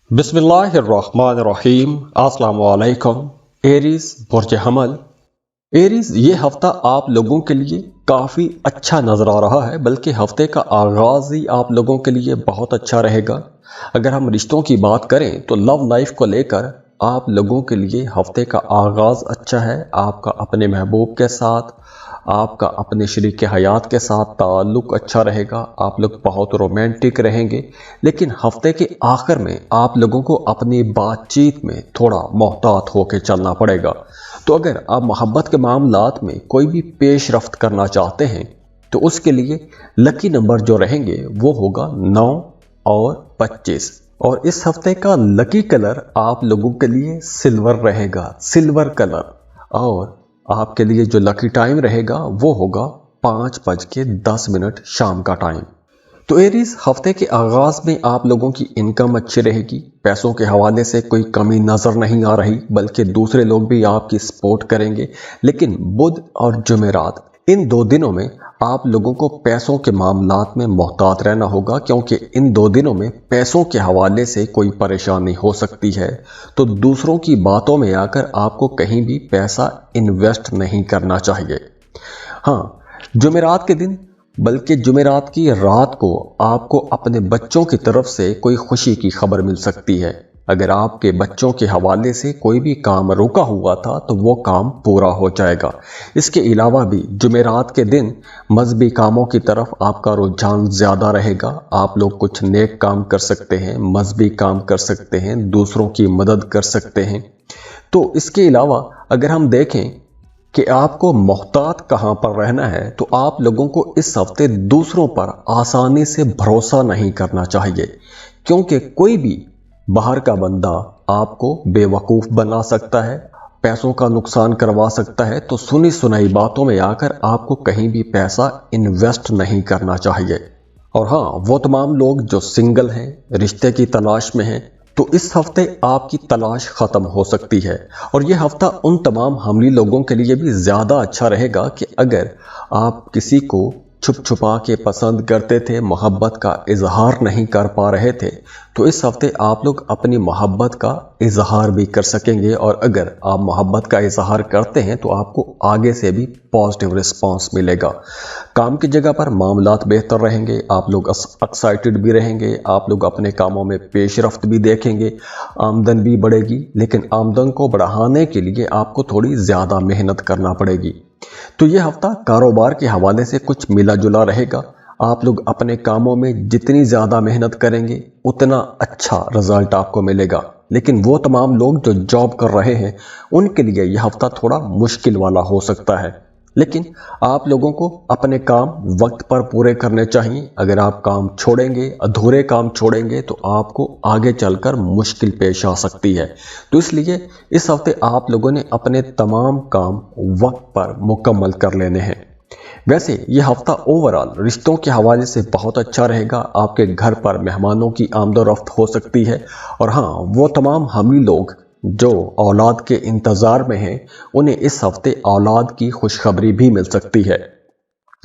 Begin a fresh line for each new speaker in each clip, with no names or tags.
बिस्मिल्लाहिर्रहमानिर्रहीम। अस्सलामु अलैकुम। एरीज बुर्ज हमल। एरीज, ये हफ्ता आप लोगों के लिए काफ़ी अच्छा नज़र आ रहा है, बल्कि हफ्ते का आगाज़ ही आप लोगों के लिए बहुत अच्छा रहेगा। अगर हम रिश्तों की बात करें तो लव लाइफ को लेकर आप लोगों के लिए हफ्ते का आगाज़ अच्छा है। आपका अपने महबूब के साथ, आपका अपने शरीक हयात के साथ ताल्लुक़ अच्छा रहेगा। आप लोग बहुत रोमांटिक रहेंगे, लेकिन हफ्ते के आखिर में आप लोगों को अपनी बातचीत में थोड़ा मोहतात होकर चलना पड़ेगा। तो अगर आप मोहब्बत के मामलात में कोई भी पेश रफ्त करना चाहते हैं तो उसके लिए लकी नंबर जो रहेंगे वो होगा 9 और 25। और इस हफ्ते का लकी कलर आप लोगों के लिए सिल्वर रहेगा, सिल्वर कलर। और आपके लिए जो लकी टाइम रहेगा वो होगा 5:10 शाम का टाइम। तो एरीज, हफ्ते के आगाज में आप लोगों की इनकम अच्छी रहेगी। पैसों के हवाले से कोई कमी नजर नहीं आ रही, बल्कि दूसरे लोग भी आपकी सपोर्ट करेंगे। लेकिन बुध और जुमेरात, इन 2 दिनों में आप लोगों को पैसों के मामलात में मोहतात रहना होगा, क्योंकि इन 2 दिनों में पैसों के हवाले से कोई परेशानी हो सकती है। तो दूसरों की बातों में आकर आपको कहीं भी पैसा इन्वेस्ट नहीं करना चाहिए। हाँ, जुमेरात के दिन, बल्कि जुमेरात की रात को आपको अपने बच्चों की तरफ से कोई खुशी की खबर मिल सकती है। अगर आपके बच्चों के हवाले से कोई भी काम रुका हुआ था तो वो काम पूरा हो जाएगा। इसके अलावा भी जुमेरात के दिन मजहबी कामों की तरफ आपका रुझान ज़्यादा रहेगा। आप लोग कुछ नेक काम कर सकते हैं, मजहबी काम कर सकते हैं, दूसरों की मदद कर सकते हैं। तो इसके अलावा अगर हम देखें कि आपको मोहतात कहाँ पर रहना है, तो आप लोगों को इस हफ्ते दूसरों पर आसानी से भरोसा नहीं करना चाहिए, क्योंकि कोई भी बाहर का बंदा आपको बेवकूफ़ बना सकता है, पैसों का नुकसान करवा सकता है। तो सुनी सुनाई बातों में आकर आपको कहीं भी पैसा इन्वेस्ट नहीं करना चाहिए। और हाँ, वो तमाम लोग जो सिंगल हैं, रिश्ते की तलाश में हैं, तो इस हफ्ते आपकी तलाश ख़त्म हो सकती है। और ये हफ्ता उन तमाम हमली लोगों के लिए भी ज़्यादा अच्छा रहेगा कि अगर आप किसी को छुप छुपा के पसंद करते थे, मोहब्बत का इजहार नहीं कर पा रहे थे, तो इस हफ्ते आप लोग अपनी मोहब्बत का इजहार भी कर सकेंगे। और अगर आप मोहब्बत का इजहार करते हैं तो आपको आगे से भी पॉजिटिव रिस्पांस मिलेगा। काम की जगह पर मामलात बेहतर रहेंगे, आप लोग एक्साइटेड भी रहेंगे, आप लोग अपने कामों में पेशरफ्त भी देखेंगे, आमदन भी बढ़ेगी। लेकिन आमदन को बढ़ाने के लिए आपको थोड़ी ज़्यादा मेहनत करना पड़ेगी। तो ये हफ्ता कारोबार के हवाले से कुछ मिला जुला रहेगा। आप लोग अपने कामों में जितनी ज़्यादा मेहनत करेंगे उतना अच्छा रिजल्ट आपको मिलेगा। लेकिन वो तमाम लोग जो जॉब कर रहे हैं उनके लिए यह हफ्ता थोड़ा मुश्किल वाला हो सकता है। लेकिन आप लोगों को अपने काम वक्त पर पूरे करने चाहिए। अगर आप काम छोड़ेंगे, अधूरे काम छोड़ेंगे, तो आपको आगे चलकर मुश्किल पेश आ सकती है। तो इसलिए इस हफ्ते आप लोगों ने अपने तमाम काम वक्त पर मुकम्मल कर लेने हैं। वैसे ये हफ्ता ओवरऑल रिश्तों के हवाले से बहुत अच्छा रहेगा। आपके घर पर मेहमानों की आमदोरफ्त हो सकती है। और हाँ, वो तमाम हमली लोग जो औलाद के इंतज़ार में हैं, उन्हें इस हफ्ते औलाद की खुशखबरी भी मिल सकती है।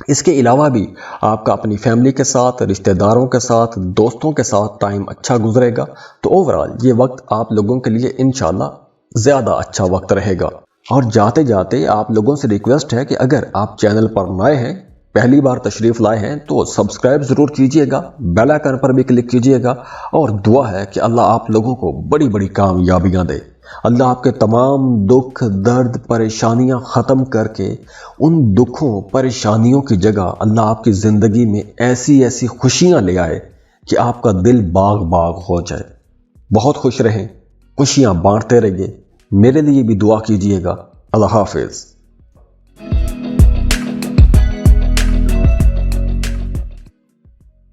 इसके अलावा भी आपका अपनी फैमिली के साथ, रिश्तेदारों के साथ, दोस्तों के साथ टाइम अच्छा गुजरेगा। तो ओवरऑल ये वक्त आप लोगों के लिए इंशाल्लाह ज़्यादा अच्छा वक्त रहेगा। और जाते जाते आप लोगों से रिक्वेस्ट है कि अगर आप चैनल पर नए हैं, पहली बार तशरीफ़ लाए हैं, तो सब्सक्राइब ज़रूर कीजिएगा, बेल आइकन पर भी क्लिक कीजिएगा। और दुआ है कि अल्लाह आप लोगों को बड़ी बड़ी कामयाबियां दे। अल्लाह आपके तमाम दुख, दर्द, परेशानियां ख़त्म करके उन दुखों, परेशानियों की जगह अल्लाह आपकी ज़िंदगी में ऐसी ऐसी खुशियां ले आए कि आपका दिल बाग बाग हो जाए। बहुत खुश रहें, खुशियां बांटते रहिए। मेरे लिए भी दुआ कीजिएगा। अल्लाह हाफिज़।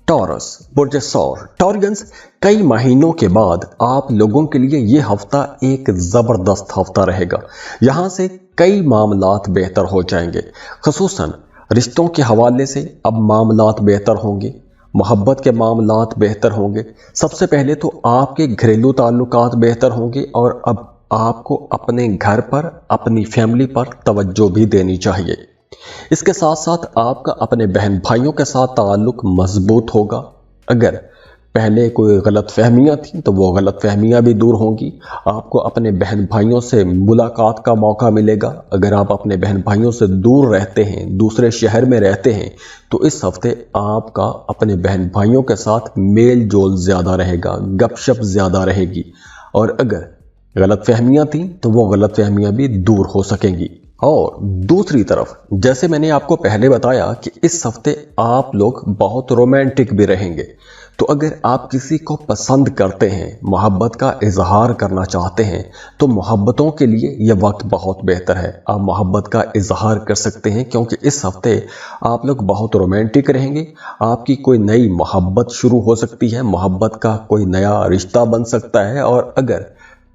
टॉरस, बुर्ज सौर, टॉरियंस, कई महीनों के बाद आप लोगों के लिए ये हफ्ता एक ज़बरदस्त हफ्ता रहेगा। यहाँ से कई मामलात बेहतर हो जाएंगे। खुसूसन रिश्तों के हवाले से अब मामलात बेहतर होंगे, मोहब्बत के मामलात बेहतर होंगे। सबसे पहले तो आपके घरेलू ताल्लुकात बेहतर होंगे। और अब आपको अपने घर पर, अपनी फैमिली पर तवज्जो भी देनी चाहिए। इसके साथ साथ आपका अपने बहन भाइयों के साथ ताल्लुक मजबूत होगा। अगर पहले कोई गलत फहमियाँ थी तो वो गलत फहमियाँ भी दूर होंगी। आपको अपने बहन भाइयों से मुलाकात का मौका मिलेगा। अगर आप अपने बहन भाइयों से दूर रहते हैं, दूसरे शहर में रहते हैं, तो इस हफ्ते आपका अपने बहन भाइयों के साथ मेल जोल ज़्यादा रहेगा, गपशप ज़्यादा रहेगी। और अगर गलत फहमियाँ थी तो वो गलत फहमियाँ भी दूर हो सकेंगी। और दूसरी तरफ जैसे मैंने आपको पहले बताया कि इस हफ्ते आप लोग बहुत रोमांटिक भी रहेंगे। तो अगर आप किसी को पसंद करते हैं, मोहब्बत का इजहार करना चाहते हैं, तो मोहब्बतों के लिए यह वक्त बहुत बेहतर है। आप मोहब्बत का इजहार कर सकते हैं क्योंकि इस हफ्ते आप लोग बहुत रोमांटिक रहेंगे। आपकी कोई नई मोहब्बत शुरू हो सकती है, मोहब्बत का कोई नया रिश्ता बन सकता है। और अगर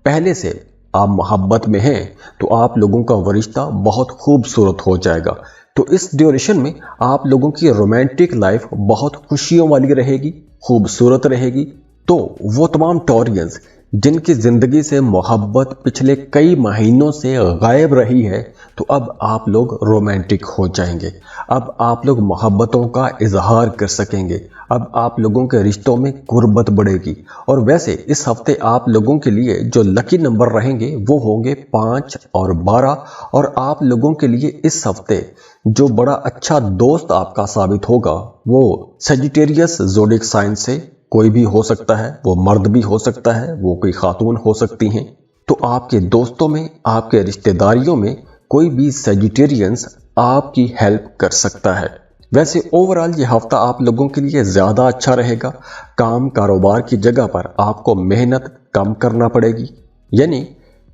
पहले से आप मोहब्बत में हैं तो आप लोगों का वो रिश्ता बहुत खूबसूरत हो जाएगा। तो इस ड्यूरेशन में आप लोगों की रोमांटिक लाइफ बहुत खुशियों वाली रहेगी, खूबसूरत रहेगी। तो वो तमाम टॉरियंस जिनकी ज़िंदगी से मोहब्बत पिछले कई महीनों से गायब रही है, तो अब आप लोग रोमांटिक हो जाएंगे। अब आप लोग मोहब्बतों का इजहार कर सकेंगे। अब आप लोगों के रिश्तों में गुर्बत बढ़ेगी। और वैसे इस हफ्ते आप लोगों के लिए जो लकी नंबर रहेंगे वो होंगे 5 और 12। और आप लोगों के लिए इस हफ्ते जो बड़ा अच्छा दोस्त आपका साबित होगा वो सेजिटेरियस ज़ोडिएक साइन से कोई भी हो सकता है। वो मर्द भी हो सकता है, वो कोई खातून हो सकती हैं। तो आपके दोस्तों में, आपके रिश्तेदारियों में कोई भी सेजिटेरियंस आपकी हेल्प कर सकता है। वैसे ओवरऑल ये हफ्ता आप लोगों के लिए ज़्यादा अच्छा रहेगा। काम कारोबार की जगह पर आपको मेहनत कम करना पड़ेगी, यानी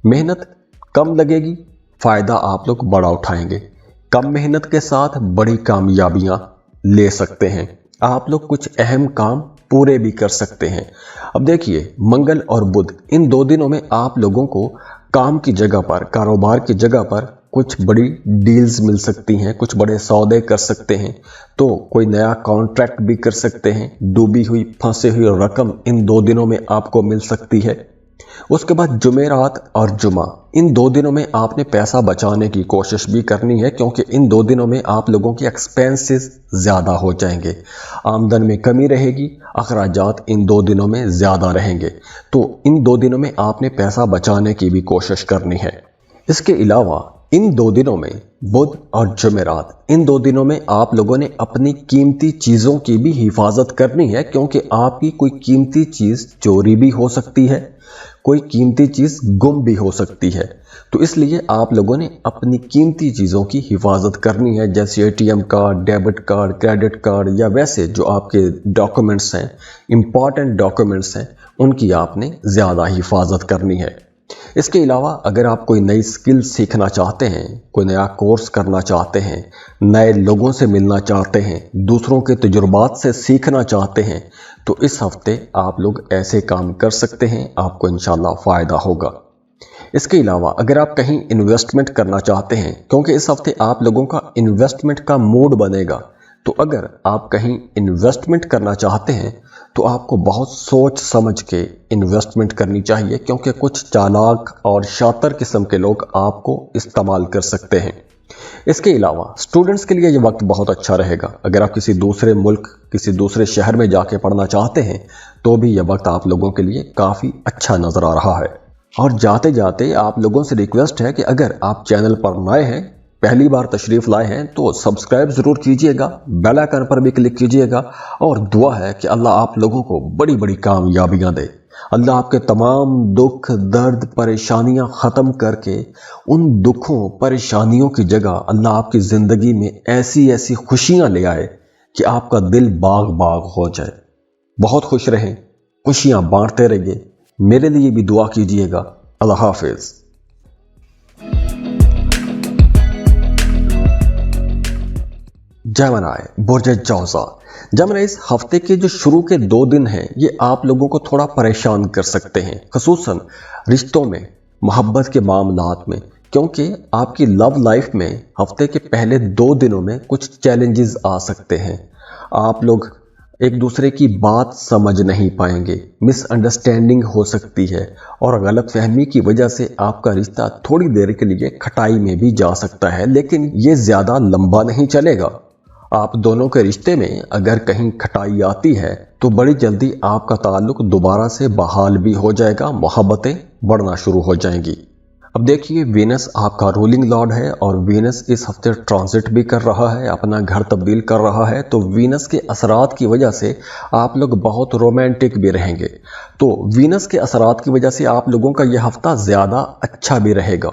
मेहनत कम लगेगी, फ़ायदा आप लोग बड़ा उठाएंगे। कम मेहनत के साथ बड़ी कामयाबियां ले सकते हैं। आप लोग कुछ अहम काम पूरे भी कर सकते हैं। अब देखिए, मंगल और बुध इन 2 दिनों में आप लोगों को काम की जगह पर, कारोबार की जगह पर कुछ बड़ी डील्स मिल सकती हैं, कुछ बड़े सौदे कर सकते हैं। तो कोई नया कॉन्ट्रैक्ट भी कर सकते हैं। डूबी हुई, फंसी हुई रकम इन 2 दिनों में आपको मिल सकती है। उसके बाद जुमेरात और जुमा, इन 2 दिनों में आपने पैसा बचाने की कोशिश भी करनी है क्योंकि इन 2 दिनों में आप लोगों के एक्सपेंसेस ज़्यादा हो जाएंगे। आमदन में कमी रहेगी, अखराजात इन 2 दिनों में ज़्यादा रहेंगे। तो इन 2 दिनों में आपने पैसा बचाने की भी कोशिश करनी है। इसके अलावा इन 2 दिनों में, बुध और जुमेरात, इन 2 दिनों में आप लोगों ने अपनी कीमती चीज़ों की भी हिफाजत करनी है क्योंकि आपकी कोई कीमती चीज़ चोरी भी हो सकती है, कोई कीमती चीज़ गुम भी हो सकती है। तो इसलिए आप लोगों ने अपनी कीमती चीज़ों की हिफाजत करनी है, जैसे ATM card, debit card, credit card, या वैसे जो आपके डॉक्यूमेंट्स हैं, इंपॉर्टेंट डॉक्यूमेंट्स हैं, उनकी आपने ज़्यादा हिफाजत करनी है। इसके अलावा अगर आप कोई नई स्किल सीखना चाहते हैं, कोई नया कोर्स करना चाहते हैं, नए लोगों से मिलना चाहते हैं, दूसरों के तजुर्बात से सीखना चाहते हैं, तो इस हफ्ते आप लोग ऐसे काम कर सकते हैं, आपको इंशाल्लाह फ़ायदा होगा। इसके अलावा अगर आप कहीं इन्वेस्टमेंट करना चाहते हैं, क्योंकि इस हफ्ते आप लोगों का इन्वेस्टमेंट का मूड बनेगा, तो अगर आप कहीं इन्वेस्टमेंट करना चाहते हैं तो आपको बहुत सोच समझ के इन्वेस्टमेंट करनी चाहिए क्योंकि कुछ चालाक और शातिर किस्म के लोग आपको इस्तेमाल कर सकते हैं। इसके अलावा स्टूडेंट्स के लिए ये वक्त बहुत अच्छा रहेगा। अगर आप किसी दूसरे मुल्क, किसी दूसरे शहर में जाके पढ़ना चाहते हैं तो भी यह वक्त आप लोगों के लिए काफ़ी अच्छा नज़र आ रहा है। और जाते जाते आप लोगों से रिक्वेस्ट है कि अगर आप चैनल पर नए हैं, पहली बार तशरीफ़ लाए हैं, तो सब्सक्राइब ज़रूर कीजिएगा, बेल आइकन पर भी क्लिक कीजिएगा। और दुआ है कि अल्लाह आप लोगों को बड़ी बड़ी कामयाबियां दे। अल्लाह आपके तमाम दुख, दर्द, परेशानियां ख़त्म करके उन दुखों, परेशानियों की जगह अल्लाह आपकी ज़िंदगी में ऐसी ऐसी खुशियां ले आए कि आपका दिल बाग बाग हो जाए। बहुत खुश रहें, खुशियां बांटते रहिए। मेरे लिए भी दुआ कीजिएगा। अल्लाह हाफिज़। जमनाय, बुर्ज जौज़ा। जमनाय, इस हफ्ते के जो शुरू के 2 दिन हैं ये आप लोगों को थोड़ा परेशान कर सकते हैं, खुसूसन रिश्तों में, मोहब्बत के मामलात में, क्योंकि आपकी लव लाइफ में हफ्ते के पहले 2 दिनों में कुछ चैलेंजेस आ सकते हैं। आप लोग एक दूसरे की बात समझ नहीं पाएंगे, मिसअंडरस्टैंडिंग हो सकती है और गलतफहमी की वजह से आपका रिश्ता थोड़ी देर के लिए खटाई में भी जा सकता है, लेकिन ये ज़्यादा लंबा नहीं चलेगा। आप दोनों के रिश्ते में अगर कहीं खटाई आती है तो बड़ी जल्दी आपका ताल्लुक दोबारा से बहाल भी हो जाएगा, मोहब्बतें बढ़ना शुरू हो जाएंगी। अब देखिए, वीनस आपका रूलिंग लॉर्ड है और वीनस इस हफ्ते ट्रांजिट भी कर रहा है, अपना घर तब्दील कर रहा है। तो वीनस के असरात की वजह से आप लोग बहुत रोमांटिक भी रहेंगे। तो वीनस के असरात की वजह से आप लोगों का यह हफ्ता ज़्यादा अच्छा भी रहेगा।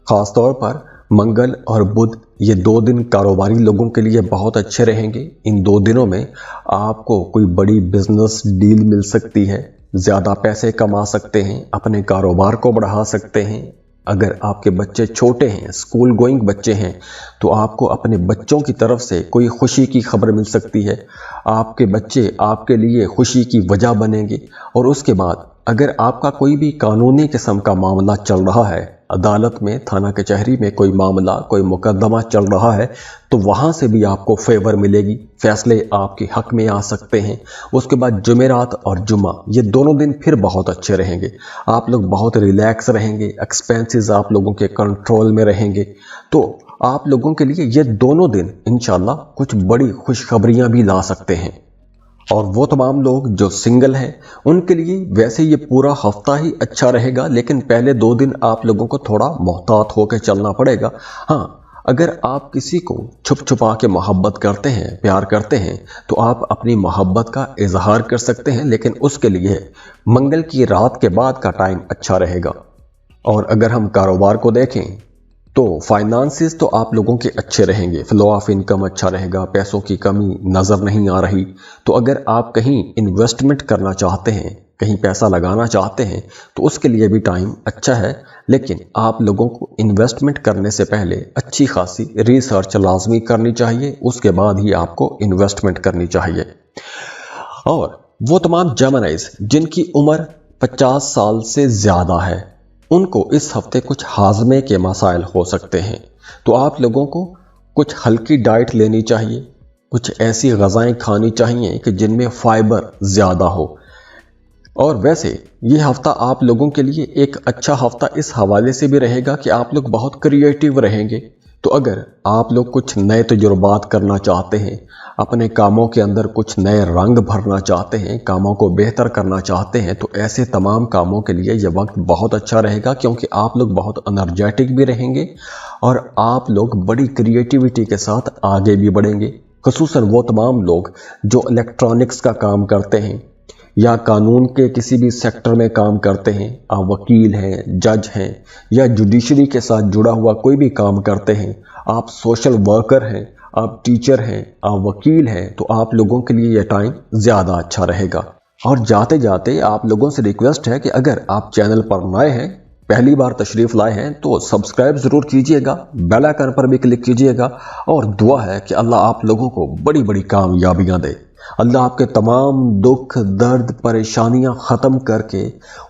ख़ास तौर पर मंगल और बुध, ये 2 दिन कारोबारी लोगों के लिए बहुत अच्छे रहेंगे। इन 2 दिनों में आपको कोई बड़ी बिजनेस डील मिल सकती है, ज़्यादा पैसे कमा सकते हैं, अपने कारोबार को बढ़ा सकते हैं। अगर आपके बच्चे छोटे हैं, स्कूल गोइंग बच्चे हैं, तो आपको अपने बच्चों की तरफ से कोई खुशी की खबर मिल सकती है। आपके बच्चे आपके लिए खुशी की वजह बनेंगे। और उसके बाद अगर आपका कोई भी कानूनी किस्म का मामला चल रहा है, अदालत में, थाना कचहरी में कोई मामला, कोई मुकदमा चल रहा है, तो वहाँ से भी आपको फेवर मिलेगी, फैसले आपके हक में आ सकते हैं। उसके बाद जुमेरात और जुमा, ये दोनों दिन फिर बहुत अच्छे रहेंगे। आप लोग बहुत रिलैक्स रहेंगे, एक्सपेंसेस आप लोगों के कंट्रोल में रहेंगे। तो आप लोगों के लिए ये दोनों दिन इंशाल्लाह कुछ बड़ी खुशखबरियाँ भी ला सकते हैं। और वो तमाम लोग जो सिंगल हैं, उनके लिए वैसे ये पूरा हफ्ता ही अच्छा रहेगा, लेकिन पहले 2 दिन आप लोगों को थोड़ा मोहतात होकर चलना पड़ेगा। हाँ, अगर आप किसी को छुप छुपा के मोहब्बत करते हैं, प्यार करते हैं, तो आप अपनी मोहब्बत का इजहार कर सकते हैं, लेकिन उसके लिए मंगल की रात के बाद का टाइम अच्छा रहेगा। और अगर हम कारोबार को देखें तो फाइनेंसेस तो आप लोगों के अच्छे रहेंगे, फ्लो ऑफ इनकम अच्छा रहेगा, पैसों की कमी नज़र नहीं आ रही। तो अगर आप कहीं इन्वेस्टमेंट करना चाहते हैं, कहीं पैसा लगाना चाहते हैं, तो उसके लिए भी टाइम अच्छा है। लेकिन आप लोगों को इन्वेस्टमेंट करने से पहले अच्छी खासी रिसर्च लाजमी करनी चाहिए, उसके बाद ही आपको इन्वेस्टमेंट करनी चाहिए। और वो तमाम जेमिनीज जिनकी उम्र 50 साल से ज़्यादा है, उनको इस हफ्ते कुछ हाजमे के मसाइल हो सकते हैं। तो आप लोगों को कुछ हल्की डाइट लेनी चाहिए, कुछ ऐसी ग़ज़ाएँ खानी चाहिए कि जिनमें फ़ाइबर ज़्यादा हो। और वैसे ये हफ्ता आप लोगों के लिए एक अच्छा हफ्ता इस हवाले से भी रहेगा कि आप लोग बहुत क्रिएटिव रहेंगे। तो अगर आप लोग कुछ नए तजुर्बात करना चाहते हैं, अपने कामों के अंदर कुछ नए रंग भरना चाहते हैं, कामों को बेहतर करना चाहते हैं, तो ऐसे तमाम कामों के लिए यह वक्त बहुत अच्छा रहेगा, क्योंकि आप लोग बहुत एनर्जेटिक भी रहेंगे और आप लोग बड़ी क्रिएटिविटी के साथ आगे भी बढ़ेंगे। खुसूसन वो तमाम लोग जो इलेक्ट्रॉनिक्स का काम करते हैं या कानून के किसी भी सेक्टर में काम करते हैं, आप वकील हैं, जज हैं, या जुडिशरी के साथ जुड़ा हुआ कोई भी काम करते हैं, आप सोशल वर्कर हैं, आप टीचर हैं, आप वकील हैं, तो आप लोगों के लिए यह टाइम ज़्यादा अच्छा रहेगा। और जाते जाते आप लोगों से रिक्वेस्ट है कि अगर आप चैनल पर नए हैं, पहली बार तशरीफ़ लाए हैं, तो सब्सक्राइब ज़रूर कीजिएगा, बेल आइकन पर भी क्लिक कीजिएगा। और दुआ है कि अल्लाह आप लोगों को बड़ी बड़ी कामयाबियाँ दे। अल्लाह आपके तमाम दुख, दर्द, परेशानियां ख़त्म करके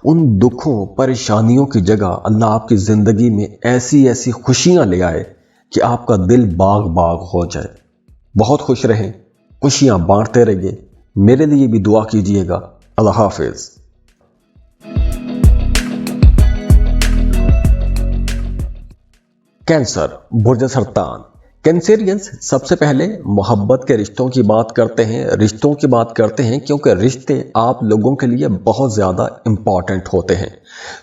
उन दुखों, परेशानियों की जगह अल्लाह आपकी ज़िंदगी में ऐसी ऐसी खुशियां ले आए कि आपका दिल बाग बाग हो जाए। बहुत खुश रहें, खुशियां बांटते रहिए। मेरे लिए भी दुआ कीजिएगा। अल्लाह हाफिज़। कैंसर, बुर्ज सरतान। कैंसेरियंस सबसे पहले मोहब्बत के रिश्तों की बात करते हैं, रिश्तों की बात करते हैं, क्योंकि रिश्ते आप लोगों के लिए बहुत ज़्यादा इम्पॉर्टेंट होते हैं।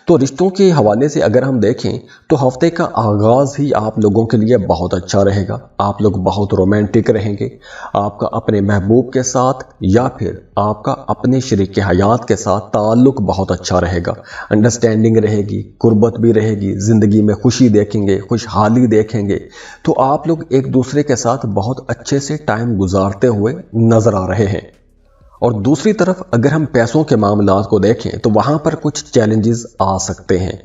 तो रिश्तों के हवाले से अगर हम देखें तो हफ्ते का आगाज़ ही आप लोगों के लिए बहुत अच्छा रहेगा। आप लोग बहुत रोमांटिक रहेंगे। आपका अपने महबूब के साथ या फिर आपका अपने शरीक हयात के साथ ताल्लुक़ बहुत अच्छा रहेगा। अंडरस्टैंडिंग रहेगी, कुर्बत भी रहेगी, ज़िंदगी में खुशी देखेंगे, खुशहाली देखेंगे। तो आप लोग एक दूसरे के साथ बहुत अच्छे से टाइम गुजारते हुए नजर आ रहे हैं। और दूसरी तरफ अगर हम पैसों के मामलात को देखें तो वहां पर कुछ चैलेंजेस आ सकते हैं।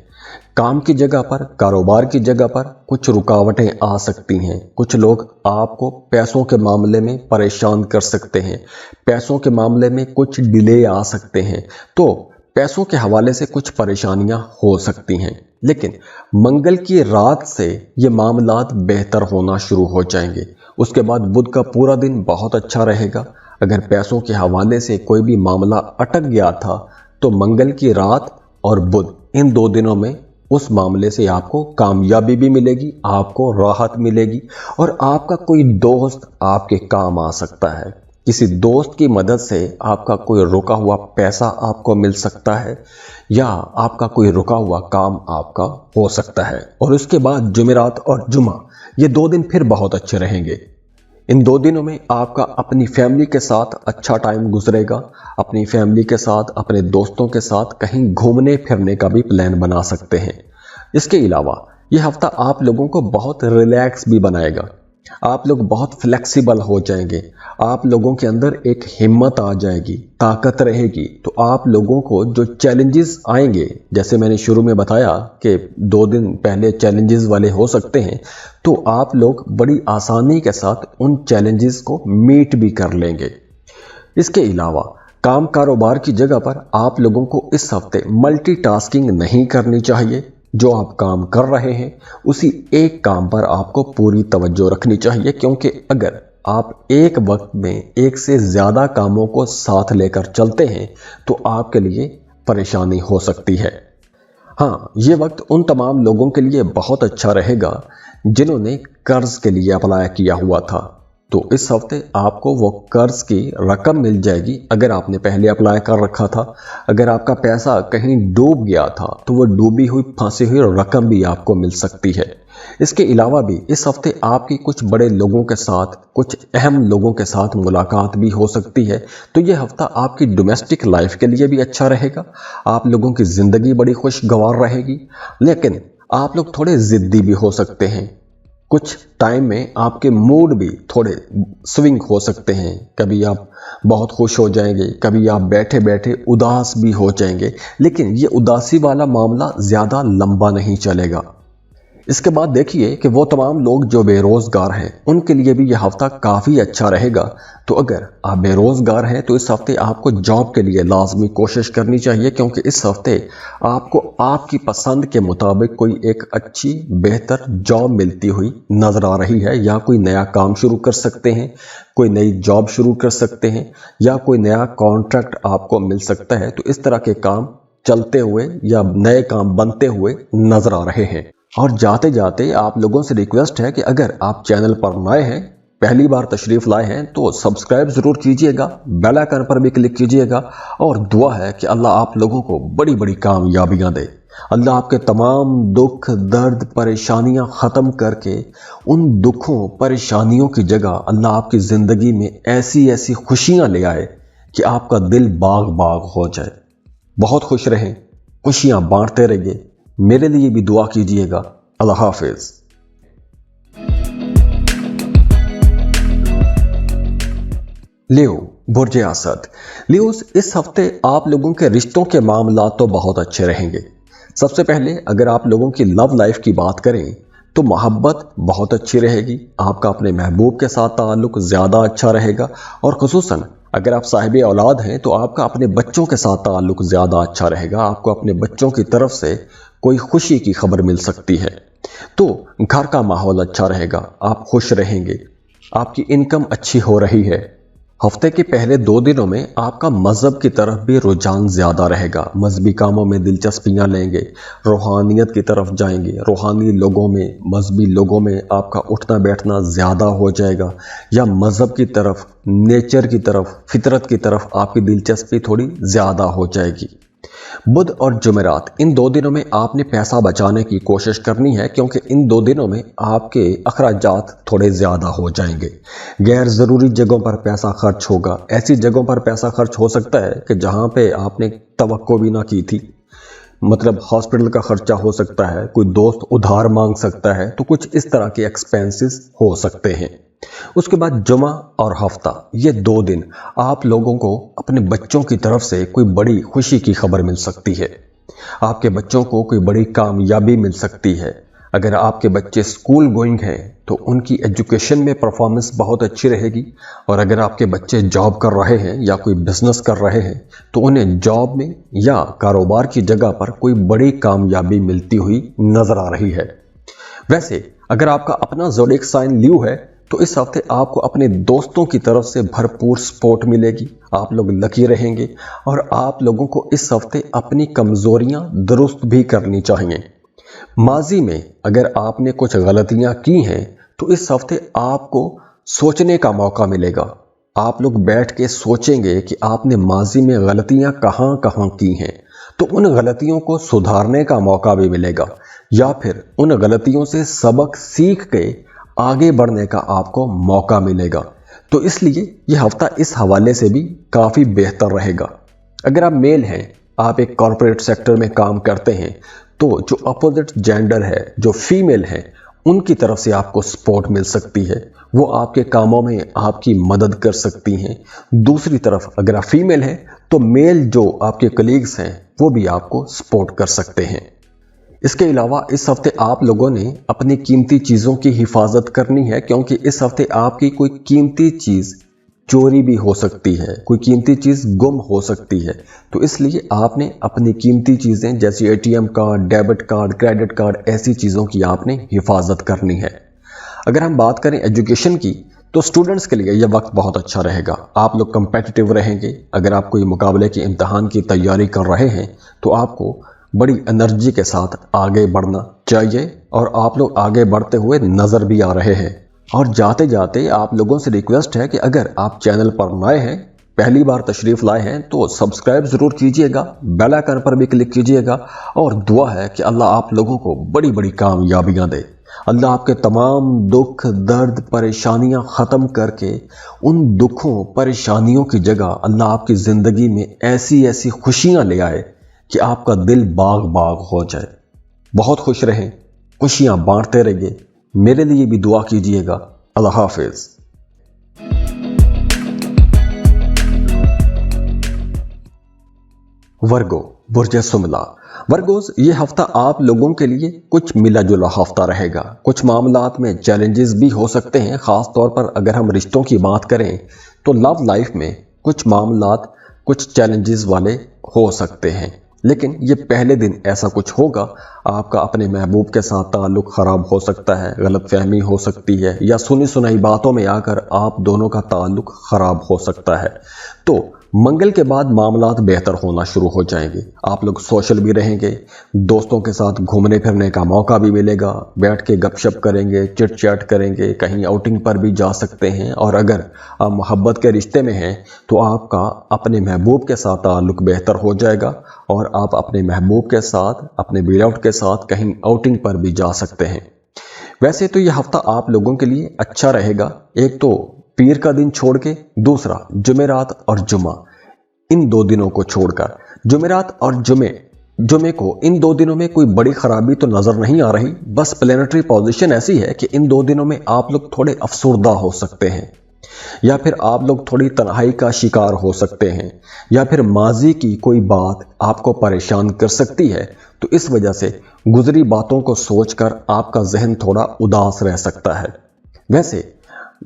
काम की जगह पर, कारोबार की जगह पर कुछ रुकावटें आ सकती हैं। कुछ लोग आपको पैसों के मामले में परेशान कर सकते हैं, पैसों के मामले में कुछ डिले आ सकते हैं। तो पैसों के हवाले से कुछ परेशानियां हो सकती हैं, लेकिन मंगल की रात से ये मामलात बेहतर होना शुरू हो जाएंगे। उसके बाद बुध का पूरा दिन बहुत अच्छा रहेगा। अगर पैसों के हवाले से कोई भी मामला अटक गया था तो मंगल की रात और बुध, इन 2 दिनों में उस मामले से आपको कामयाबी भी मिलेगी, आपको राहत मिलेगी और आपका कोई दोस्त आपके काम आ सकता है। किसी दोस्त की मदद से आपका कोई रुका हुआ पैसा आपको मिल सकता है या आपका कोई रुका हुआ काम आपका हो सकता है। और उसके बाद जुमेरात और जुमा, ये 2 दिन फिर बहुत अच्छे रहेंगे। इन 2 दिनों में आपका अपनी फैमिली के साथ अच्छा टाइम गुजरेगा। अपनी फैमिली के साथ, अपने दोस्तों के साथ कहीं घूमने फिरने का भी प्लान बना सकते हैं। इसके अलावा ये हफ्ता आप लोगों को बहुत रिलैक्स भी बनाएगा। आप लोग बहुत फ्लेक्सिबल हो जाएंगे, आप लोगों के अंदर एक हिम्मत आ जाएगी, ताकत रहेगी। तो आप लोगों को जो चैलेंजेस आएंगे, जैसे मैंने शुरू में बताया कि 2 दिन पहले चैलेंजेस वाले हो सकते हैं, तो आप लोग बड़ी आसानी के साथ उन चैलेंजेस को मीट भी कर लेंगे। इसके अलावा काम कारोबार की जगह पर आप लोगों को इस हफ्ते मल्टीटास्किंग नहीं करनी चाहिए। जो आप काम कर रहे हैं उसी एक काम पर आपको पूरी तवज्जो रखनी चाहिए, क्योंकि अगर आप एक वक्त में एक से ज़्यादा कामों को साथ लेकर चलते हैं तो आपके लिए परेशानी हो सकती है। हाँ, ये वक्त उन तमाम लोगों के लिए बहुत अच्छा रहेगा जिन्होंने कर्ज के लिए अप्लाई किया हुआ था। तो इस हफ्ते आपको वो कर्ज की रकम मिल जाएगी अगर आपने पहले अप्लाई कर रखा था। अगर आपका पैसा कहीं डूब गया था तो वो डूबी हुई फंसी हुई रकम भी आपको मिल सकती है। इसके अलावा भी इस हफ्ते आपकी कुछ बड़े लोगों के साथ, कुछ अहम लोगों के साथ मुलाकात भी हो सकती है। तो ये हफ्ता आपकी डोमेस्टिक लाइफ के लिए भी अच्छा रहेगा। आप लोगों की ज़िंदगी बड़ी खुशगवार रहेगी, लेकिन आप लोग थोड़े ज़िद्दी भी हो सकते हैं। कुछ टाइम में आपके मूड भी थोड़े स्विंग हो सकते हैं। कभी आप बहुत खुश हो जाएंगे, कभी आप बैठे बैठे उदास भी हो जाएंगे, लेकिन ये उदासी वाला मामला ज़्यादा लंबा नहीं चलेगा। इसके बाद देखिए कि वो तमाम लोग जो बेरोज़गार हैं उनके लिए भी यह हफ्ता काफ़ी अच्छा रहेगा। तो अगर आप बेरोज़गार हैं तो इस हफ्ते आपको जॉब के लिए लाजमी कोशिश करनी चाहिए, क्योंकि इस हफ्ते आपको आपकी पसंद के मुताबिक कोई एक अच्छी बेहतर जॉब मिलती हुई नज़र आ रही है। या कोई नया काम शुरू कर सकते हैं, कोई नई जॉब शुरू कर सकते हैं, या कोई नया कॉन्ट्रैक्ट आपको मिल सकता है। तो इस तरह के काम चलते हुए या नए काम बनते हुए नज़र आ रहे हैं। और जाते जाते आप लोगों से रिक्वेस्ट है कि अगर आप चैनल पर नए हैं, पहली बार तशरीफ़ लाए हैं, तो सब्सक्राइब ज़रूर कीजिएगा, बेल आइकन पर भी क्लिक कीजिएगा। और दुआ है कि अल्लाह आप लोगों को बड़ी बड़ी कामयाबियां दे। अल्लाह आपके तमाम दुख, दर्द, परेशानियां ख़त्म करके उन दुखों, परेशानियों की जगह अल्लाह आपकी ज़िंदगी में ऐसी ऐसी खुशियाँ ले आए कि आपका दिल बाग बाग हो जाए। बहुत खुश रहें, खुशियाँ बांटते रहिए। मेरे लिए भी दुआ कीजिएगा। अल्लाह हाफिज। लियो, बुर्ज असद। लियोस, इस हफ्ते आप लोगों के रिश्तों के मामला तो बहुत अच्छे रहेंगे। सबसे पहले अगर आप लोगों की लव लाइफ की बात करें तो मोहब्बत बहुत अच्छी रहेगी। आपका अपने महबूब के साथ ताल्लुक ज़्यादा अच्छा रहेगा। और खुसूसन अगर आप साहिब औलाद हैं तो आपका अपने बच्चों के साथ ताल्लुक ज़्यादा अच्छा रहेगा। आपको अपने बच्चों की तरफ से कोई खुशी की खबर मिल सकती है। तो घर का माहौल अच्छा रहेगा, आप खुश रहेंगे, आपकी इनकम अच्छी हो रही है। हफ्ते के पहले 2 दिनों में आपका मज़हब की तरफ भी रुझान ज़्यादा रहेगा। मजहबी कामों में दिलचस्पियाँ लेंगे, रूहानियत की तरफ जाएंगे, रूहानी लोगों में, मजहबी लोगों में आपका उठना बैठना ज़्यादा हो जाएगा। या मज़हब की तरफ, नेचर की तरफ, फितरत की तरफ आपकी दिलचस्पी थोड़ी ज़्यादा हो जाएगी। बुध और जुमेरात, इन 2 दिनों में आपने पैसा बचाने की कोशिश करनी है, क्योंकि इन 2 दिनों में आपके अखराजात थोड़े ज़्यादा हो जाएंगे। गैर ज़रूरी जगहों पर पैसा खर्च होगा। ऐसी जगहों पर पैसा खर्च हो सकता है कि जहां पे आपने तवक्को भी ना की थी। मतलब हॉस्पिटल का खर्चा हो सकता है, कोई दोस्त उधार मांग सकता है, तो कुछ इस तरह के एक्सपेंसेस हो सकते हैं। उसके बाद जुमा और हफ्ता, ये 2 दिन आप लोगों को अपने बच्चों की तरफ से कोई बड़ी खुशी की खबर मिल सकती है। आपके बच्चों को कोई बड़ी कामयाबी मिल सकती है। अगर आपके बच्चे स्कूल गोइंग हैं तो उनकी एजुकेशन में परफॉर्मेंस बहुत अच्छी रहेगी। और अगर आपके बच्चे जॉब कर रहे हैं या कोई बिजनेस कर रहे हैं तो उन्हें जॉब में या कारोबार की जगह पर कोई बड़ी कामयाबी मिलती हुई नजर आ रही है। वैसे अगर आपका अपना ज़ोडिएक साइन ल्यू है तो इस हफ्ते आपको अपने दोस्तों की तरफ से भरपूर सपोर्ट मिलेगी। आप लोग लकी रहेंगे और आप लोगों को इस हफ्ते अपनी कमजोरियां दुरुस्त भी करनी चाहिए। माजी में अगर आपने कुछ गलतियां की हैं तो इस हफ्ते आपको सोचने का मौका मिलेगा। आप लोग बैठ के सोचेंगे कि आपने माजी में गलतियां कहां कहां की हैं, तो उन गलतियों को सुधारने का मौका भी मिलेगा या फिर उन गलतियों से सबक सीख के आगे बढ़ने का आपको मौका मिलेगा। तो इसलिए यह हफ्ता इस हवाले से भी काफ़ी बेहतर रहेगा। अगर आप मेल हैं, आप एक कॉरपोरेट सेक्टर में काम करते हैं, तो जो अपोजिट जेंडर है, जो फीमेल है, उनकी तरफ से आपको सपोर्ट मिल सकती है, वो आपके कामों में आपकी मदद कर सकती हैं। दूसरी तरफ अगर आप फीमेल हैं तो मेल जो आपके कलीग्स हैं वो भी आपको सपोर्ट कर सकते हैं। इसके अलावा इस हफ्ते आप लोगों ने अपनी कीमती चीज़ों की हिफाजत करनी है, क्योंकि इस हफ्ते आपकी कोई कीमती चीज़ चोरी भी हो सकती है, कोई कीमती चीज़ गुम हो सकती है। तो इसलिए आपने अपनी कीमती चीज़ें जैसे ATM card, debit card, credit card, ऐसी चीज़ों की आपने हिफाजत करनी है। अगर हम बात करें एजुकेशन की, तो स्टूडेंट्स के लिए यह वक्त बहुत अच्छा रहेगा। आप लोग कम्पेटिटिव रहेंगे। अगर आप कोई मुकाबले के इम्तहान की तैयारी कर रहे हैं तो आपको बड़ी एनर्जी के साथ आगे बढ़ना चाहिए और आप लोग आगे बढ़ते हुए नज़र भी आ रहे हैं। और जाते जाते आप लोगों से रिक्वेस्ट है कि अगर आप चैनल पर नए हैं, पहली बार तशरीफ़ लाए हैं, तो सब्सक्राइब ज़रूर कीजिएगा, बेल आइकन पर भी क्लिक कीजिएगा। और दुआ है कि अल्लाह आप लोगों को बड़ी बड़ी कामयाबियाँ दे। अल्लाह आपके तमाम दुख, दर्द, परेशानियां ख़त्म करके उन दुखों, परेशानियों की जगह अल्लाह आपकी ज़िंदगी में ऐसी ऐसी खुशियां ले आए कि आपका दिल बाग बाग हो जाए। बहुत खुश रहें, खुशियां बांटते रहिए। मेरे लिए भी दुआ कीजिएगा। अल्लाह हाफिज़। वर्गो, बुर्ज सुमला। वर्गोस, ये हफ्ता आप लोगों के लिए कुछ मिला जुला हफ्ता रहेगा। कुछ मामलात में चैलेंजेस भी हो सकते हैं, ख़ास तौर पर अगर हम रिश्तों की बात करें तो लव लाइफ में कुछ मामलात कुछ चैलेंजेस वाले हो सकते हैं। लेकिन ये पहले दिन ऐसा कुछ होगा। आपका अपने महबूब के साथ ताल्लुक़ ख़राब हो सकता है, गलतफहमी हो सकती है, या सुनी सुनाई बातों में आकर आप दोनों का ताल्लुक़ ख़राब हो सकता है। तो मंगल के बाद मामलात बेहतर होना शुरू हो जाएंगे। आप लोग सोशल भी रहेंगे, दोस्तों के साथ घूमने फिरने का मौका भी मिलेगा, बैठ के गपशप करेंगे, चिट चैट करेंगे, कहीं आउटिंग पर भी जा सकते हैं। और अगर आप मोहब्बत के रिश्ते में हैं तो आपका अपने महबूब के साथ ताल्लुक़ बेहतर हो जाएगा और आप अपने महबूब के साथ, अपने बीराउट के साथ कहीं आउटिंग पर भी जा सकते हैं। वैसे तो यह हफ्ता आप लोगों के लिए अच्छा रहेगा। एक तो पीर का दिन छोड़ के, दूसरा जुमेरात और जुमा, इन दो दिनों को छोड़कर, जुमेरात और जुमे को, इन दो दिनों में कोई बड़ी खराबी तो नजर नहीं आ रही। बस प्लेनेटरी पोजीशन ऐसी है कि इन दो दिनों में आप लोग थोड़े अफसुर्दा हो सकते हैं, या फिर आप लोग थोड़ी तन्हाई का शिकार हो सकते हैं, या फिर माजी की कोई बात आपको परेशान कर सकती है। तो इस वजह से गुजरी बातों को सोचकर आपका जहन थोड़ा उदास रह सकता है। वैसे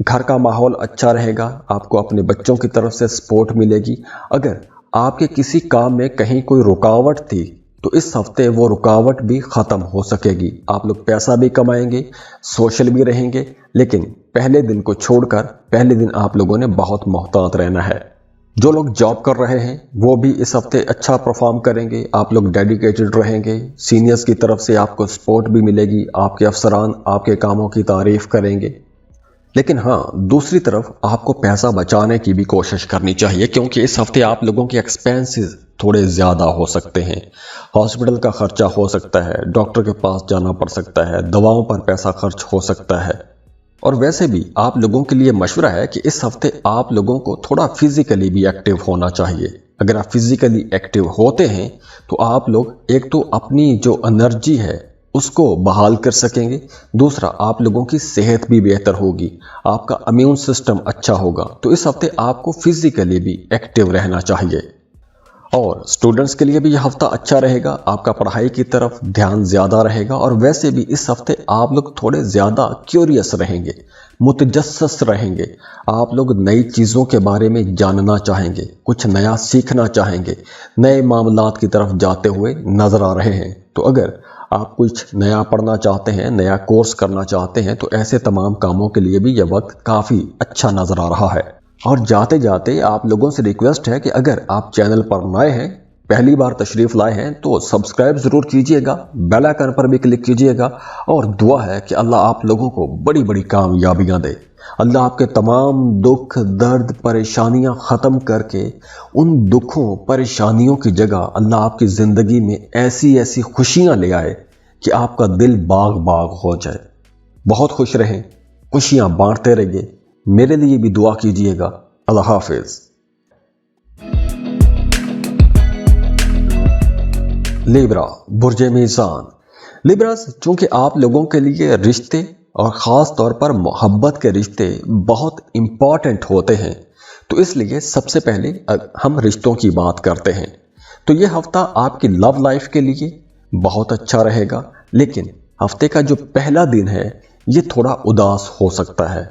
घर का माहौल अच्छा रहेगा, आपको अपने बच्चों की तरफ से सपोर्ट मिलेगी। अगर आपके किसी काम में कहीं कोई रुकावट थी तो इस हफ्ते वो रुकावट भी ख़त्म हो सकेगी। आप लोग पैसा भी कमाएंगे, सोशल भी रहेंगे। लेकिन पहले दिन को छोड़कर पहले दिन आप लोगों ने बहुत मोहतात रहना है। जो लोग जॉब कर रहे हैं वो भी इस हफ्ते अच्छा परफॉर्म करेंगे। आप लोग डेडिकेटेड रहेंगे, सीनियर्स की तरफ से आपको सपोर्ट भी मिलेगी, आपके अफसरान आपके कामों की तारीफ करेंगे। लेकिन हाँ, दूसरी तरफ आपको पैसा बचाने की भी कोशिश करनी चाहिए, क्योंकि इस हफ्ते आप लोगों के एक्सपेंसेस थोड़े ज़्यादा हो सकते हैं। हॉस्पिटल का खर्चा हो सकता है, डॉक्टर के पास जाना पड़ सकता है, दवाओं पर पैसा खर्च हो सकता है। और वैसे भी आप लोगों के लिए मशवरा है कि इस हफ्ते आप लोगों को थोड़ा फिजिकली भी एक्टिव होना चाहिए। अगर आप फिजिकली एक्टिव होते हैं तो आप लोग एक तो अपनी जो एनर्जी है उसको बहाल कर सकेंगे, दूसरा आप लोगों की सेहत भी बेहतर होगी, आपका इम्यून सिस्टम अच्छा होगा। तो इस हफ्ते आपको फिजिकली भी एक्टिव रहना चाहिए। और स्टूडेंट्स के लिए भी यह हफ्ता अच्छा रहेगा, आपका पढ़ाई की तरफ ध्यान ज़्यादा रहेगा। और वैसे भी इस हफ्ते आप लोग थोड़े ज़्यादा क्यूरियस रहेंगे, मुतजस्सस रहेंगे। आप लोग नई चीज़ों के बारे में जानना चाहेंगे, कुछ नया सीखना चाहेंगे, नए मामलात की तरफ जाते हुए नज़र आ रहे हैं। तो अगर आप कुछ नया पढ़ना चाहते हैं, नया कोर्स करना चाहते हैं, तो ऐसे तमाम कामों के लिए भी यह वक्त काफ़ी अच्छा नज़र आ रहा है। और जाते जाते आप लोगों से रिक्वेस्ट है कि अगर आप चैनल पर नए हैं पहली बार तशरीफ लाए हैं तो सब्सक्राइब जरूर कीजिएगा, बेल आइकन पर भी क्लिक कीजिएगा और दुआ है कि अल्लाह आप लोगों को बड़ी बड़ी कामयाबियां दे। अल्लाह आपके तमाम दुख दर्द परेशानियां ख़त्म करके उन दुखों परेशानियों की जगह अल्लाह आपकी ज़िंदगी में ऐसी ऐसी खुशियां ले आए कि आपका दिल बाग बाग हो जाए। बहुत खुश रहें, खुशियां बांटते रहिए, मेरे लिए भी दुआ कीजिएगा। अल्लाह हाफिज। लिब्रा, बुर्ज मीज़ान। लिब्रास, चूंकि आप लोगों के लिए रिश्ते और ख़ास तौर पर मोहब्बत के रिश्ते बहुत इम्पॉर्टेंट होते हैं, तो इसलिए सबसे पहले हम रिश्तों की बात करते हैं। तो ये हफ्ता आपकी लव लाइफ के लिए बहुत अच्छा रहेगा, लेकिन हफ्ते का जो पहला दिन है ये थोड़ा उदास हो सकता है।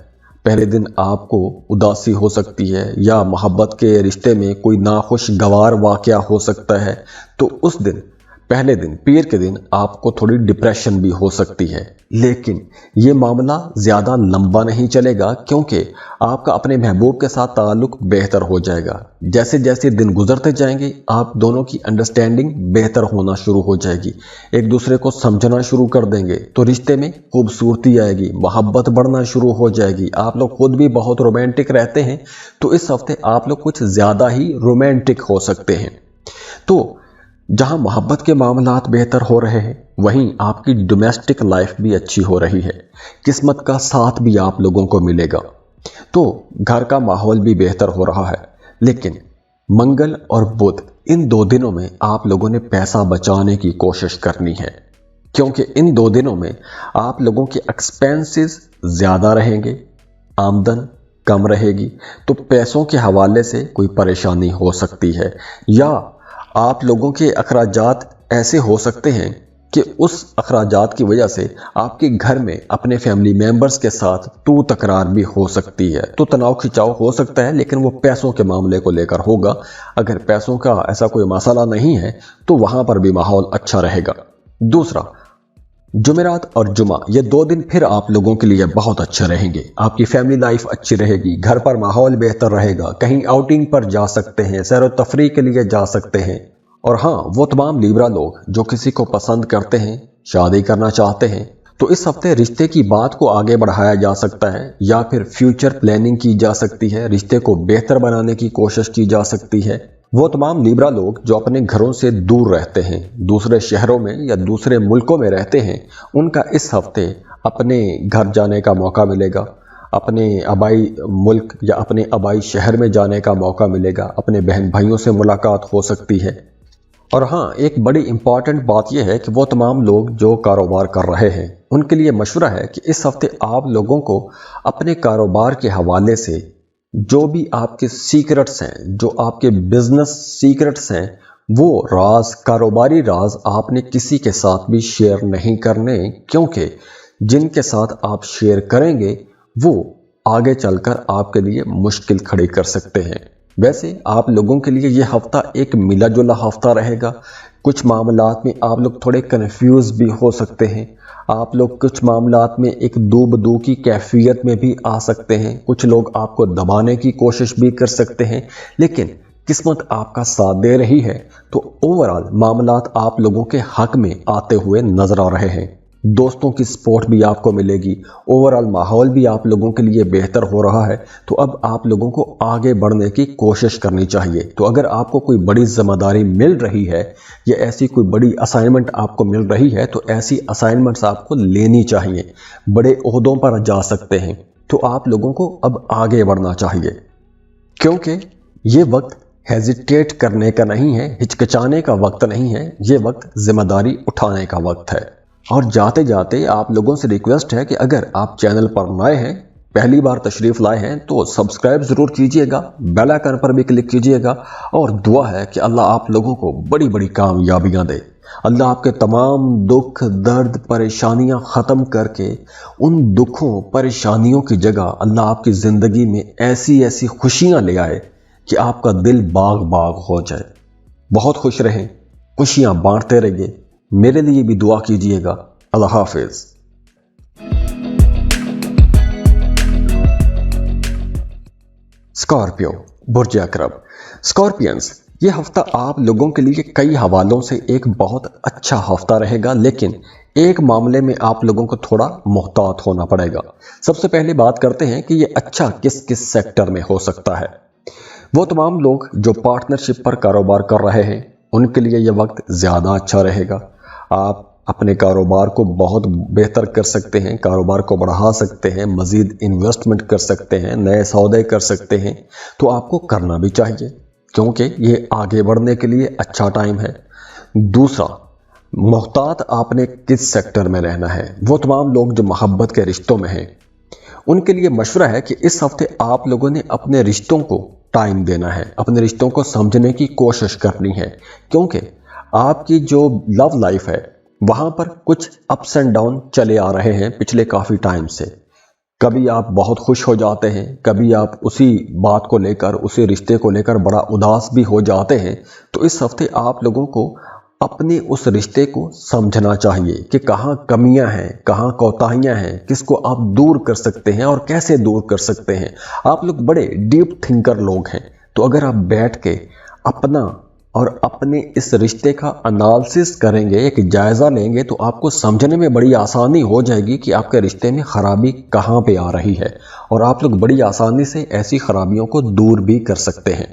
पहले दिन आपको उदासी हो सकती है या मोहब्बत के रिश्ते में कोई नाखुशगवार वाक़या हो सकता है, तो उस दिन पहले दिन पीर के दिन आपको थोड़ी डिप्रेशन भी हो सकती है। लेकिन ये मामला ज़्यादा लंबा नहीं चलेगा, क्योंकि आपका अपने महबूब के साथ ताल्लुक बेहतर हो जाएगा। जैसे जैसे दिन गुजरते जाएंगे आप दोनों की अंडरस्टैंडिंग बेहतर होना शुरू हो जाएगी, एक दूसरे को समझना शुरू कर देंगे, तो रिश्ते में खूबसूरती आएगी, मोहब्बत बढ़ना शुरू हो जाएगी। आप लोग खुद भी बहुत रोमांटिक रहते हैं, तो इस हफ्ते आप लोग कुछ ज़्यादा ही रोमांटिक हो सकते हैं। तो जहां मोहब्बत के मामलात बेहतर हो रहे हैं, वहीं आपकी डोमेस्टिक लाइफ भी अच्छी हो रही है, किस्मत का साथ भी आप लोगों को मिलेगा, तो घर का माहौल भी बेहतर हो रहा है। लेकिन मंगल और बुध, इन 2 दिनों में आप लोगों ने पैसा बचाने की कोशिश करनी है, क्योंकि इन 2 दिनों में आप लोगों के एक्सपेंसेस ज़्यादा रहेंगे, आमदन कम रहेगी, तो पैसों के हवाले से कोई परेशानी हो सकती है, या आप लोगों के अखराजात ऐसे हो सकते हैं कि उस अखराजात की वजह से आपके घर में अपने फैमिली मेंबर्स के साथ तू तकरार भी हो सकती है। तो तनाव खिंचाव हो सकता है, लेकिन वो पैसों के मामले को लेकर होगा। अगर पैसों का ऐसा कोई मसला नहीं है तो वहां पर भी माहौल अच्छा रहेगा। दूसरा, जुमेरात और जुमा, ये 2 दिन फिर आप लोगों के लिए बहुत अच्छे रहेंगे। आपकी फैमिली लाइफ अच्छी रहेगी, घर पर माहौल बेहतर रहेगा, कहीं आउटिंग पर जा सकते हैं, सैर व तफरीह के लिए जा सकते हैं। और हाँ, वो तमाम लिब्रा लोग जो किसी को पसंद करते हैं, शादी करना चाहते हैं, तो इस हफ्ते रिश्ते की बात को आगे बढ़ाया जा सकता है, या फिर फ्यूचर प्लानिंग की जा सकती है, रिश्ते को बेहतर बनाने की कोशिश की जा सकती है। वो तमाम लिब्रा लोग जो अपने घरों से दूर रहते हैं, दूसरे शहरों में या दूसरे मुल्कों में रहते हैं, उनका इस हफ्ते अपने घर जाने का मौका मिलेगा, अपने आबाई मुल्क या अपने आबाई शहर में जाने का मौका मिलेगा, अपने बहन भाइयों से मुलाकात हो सकती है। और हाँ, एक बड़ी इंपॉर्टेंट बात यह है कि वो तमाम लोग जो कारोबार कर रहे हैं, उनके लिए मशवरा है कि इस हफ्ते आप लोगों को अपने कारोबार के हवाले से जो भी आपके सीक्रेट्स हैं, जो आपके बिजनेस सीक्रेट्स हैं, वो राज, कारोबारी राज आपने किसी के साथ भी शेयर नहीं करने, क्योंकि जिनके साथ आप शेयर करेंगे वो आगे चलकर आपके लिए मुश्किल खड़ी कर सकते हैं। वैसे आप लोगों के लिए ये हफ्ता एक मिला जुला हफ्ता रहेगा। कुछ मामलात में आप लोग थोड़े कन्फ्यूज भी हो सकते हैं, आप लोग कुछ मामलात में एक दो बदू की कैफियत में भी आ सकते हैं, कुछ लोग आपको दबाने की कोशिश भी कर सकते हैं, लेकिन किस्मत आपका साथ दे रही है, तो ओवरऑल मामलात आप लोगों के हक में आते हुए नजर आ रहे हैं। दोस्तों की सपोर्ट भी आपको मिलेगी, ओवरऑल माहौल भी आप लोगों के लिए बेहतर हो रहा है। तो अब आप लोगों को आगे बढ़ने की कोशिश करनी चाहिए। तो अगर आपको कोई बड़ी जिम्मेदारी मिल रही है या ऐसी कोई बड़ी असाइनमेंट आपको मिल रही है, तो ऐसी असाइनमेंट्स आपको लेनी चाहिए। बड़े ओहदों पर जा सकते हैं, तो आप लोगों को अब आगे बढ़ना चाहिए, क्योंकि ये वक्त हेजिटेट करने का नहीं है, हिचकिचाने का वक्त नहीं है, ये वक्त जिम्मेदारी उठाने का वक्त है। और जाते जाते आप लोगों से रिक्वेस्ट है कि अगर आप चैनल पर नए हैं, पहली बार तशरीफ लाए हैं, तो सब्सक्राइब जरूर कीजिएगा, बेल आइकन पर भी क्लिक कीजिएगा और दुआ है कि अल्लाह आप लोगों को बड़ी बड़ी कामयाबियां दे। अल्लाह आपके तमाम दुख दर्द परेशानियां ख़त्म करके उन दुखों परेशानियों की जगह अल्लाह आपकी ज़िंदगी में ऐसी ऐसी खुशियां ले आए कि आपका दिल बाग बाग हो जाए। बहुत खुश रहें, खुशियां बांटते रहिए, मेरे लिए भी दुआ कीजिएगा। अल्लाह हाफिज। स्कॉर्पियो, बुर्ज अकरब। स्कॉर्पियंस, ये हफ्ता आप लोगों के लिए कई हवालों से एक बहुत अच्छा हफ्ता रहेगा, लेकिन एक मामले में आप लोगों को थोड़ा मुहतात होना पड़ेगा। सबसे पहले बात करते हैं कि ये अच्छा किस किस सेक्टर में हो सकता है। वो तमाम लोग जो पार्टनरशिप पर कारोबार कर रहे हैं उनके लिए ये वक्त ज़्यादा अच्छा रहेगा। आप अपने कारोबार को बहुत बेहतर कर सकते हैं, कारोबार को बढ़ा सकते हैं, मज़ीद इन्वेस्टमेंट कर सकते हैं, नए सौदे कर सकते हैं। तो आपको करना भी चाहिए क्योंकि ये आगे बढ़ने के लिए अच्छा टाइम है। दूसरा, मुहतात आपने किस सेक्टर में रहना है। वो तमाम लोग जो मोहब्बत के रिश्तों में हैं उनके लिए मशवरा है कि इस हफ्ते आप लोगों ने अपने रिश्तों को टाइम देना है, अपने रिश्तों को समझने की कोशिश करनी है, क्योंकि आपकी जो लव लाइफ है वहाँ पर कुछ अप्स एंड डाउन चले आ रहे हैं पिछले काफ़ी टाइम से। कभी आप बहुत खुश हो जाते हैं, कभी आप उसी बात को लेकर, उसी रिश्ते को लेकर बड़ा उदास भी हो जाते हैं। तो इस हफ्ते आप लोगों को अपने उस रिश्ते को समझना चाहिए कि कहाँ कमियां हैं, कहाँ कोताहियां हैं, किसको आप दूर कर सकते हैं और कैसे दूर कर सकते हैं। आप लोग बड़े डीप थिंकर लोग हैं, तो अगर आप बैठ के अपना और अपने इस रिश्ते का एनालिसिस करेंगे, एक जायज़ा लेंगे, तो आपको समझने में बड़ी आसानी हो जाएगी कि आपके रिश्ते में ख़राबी कहाँ पे आ रही है और आप लोग बड़ी आसानी से ऐसी खराबियों को दूर भी कर सकते हैं।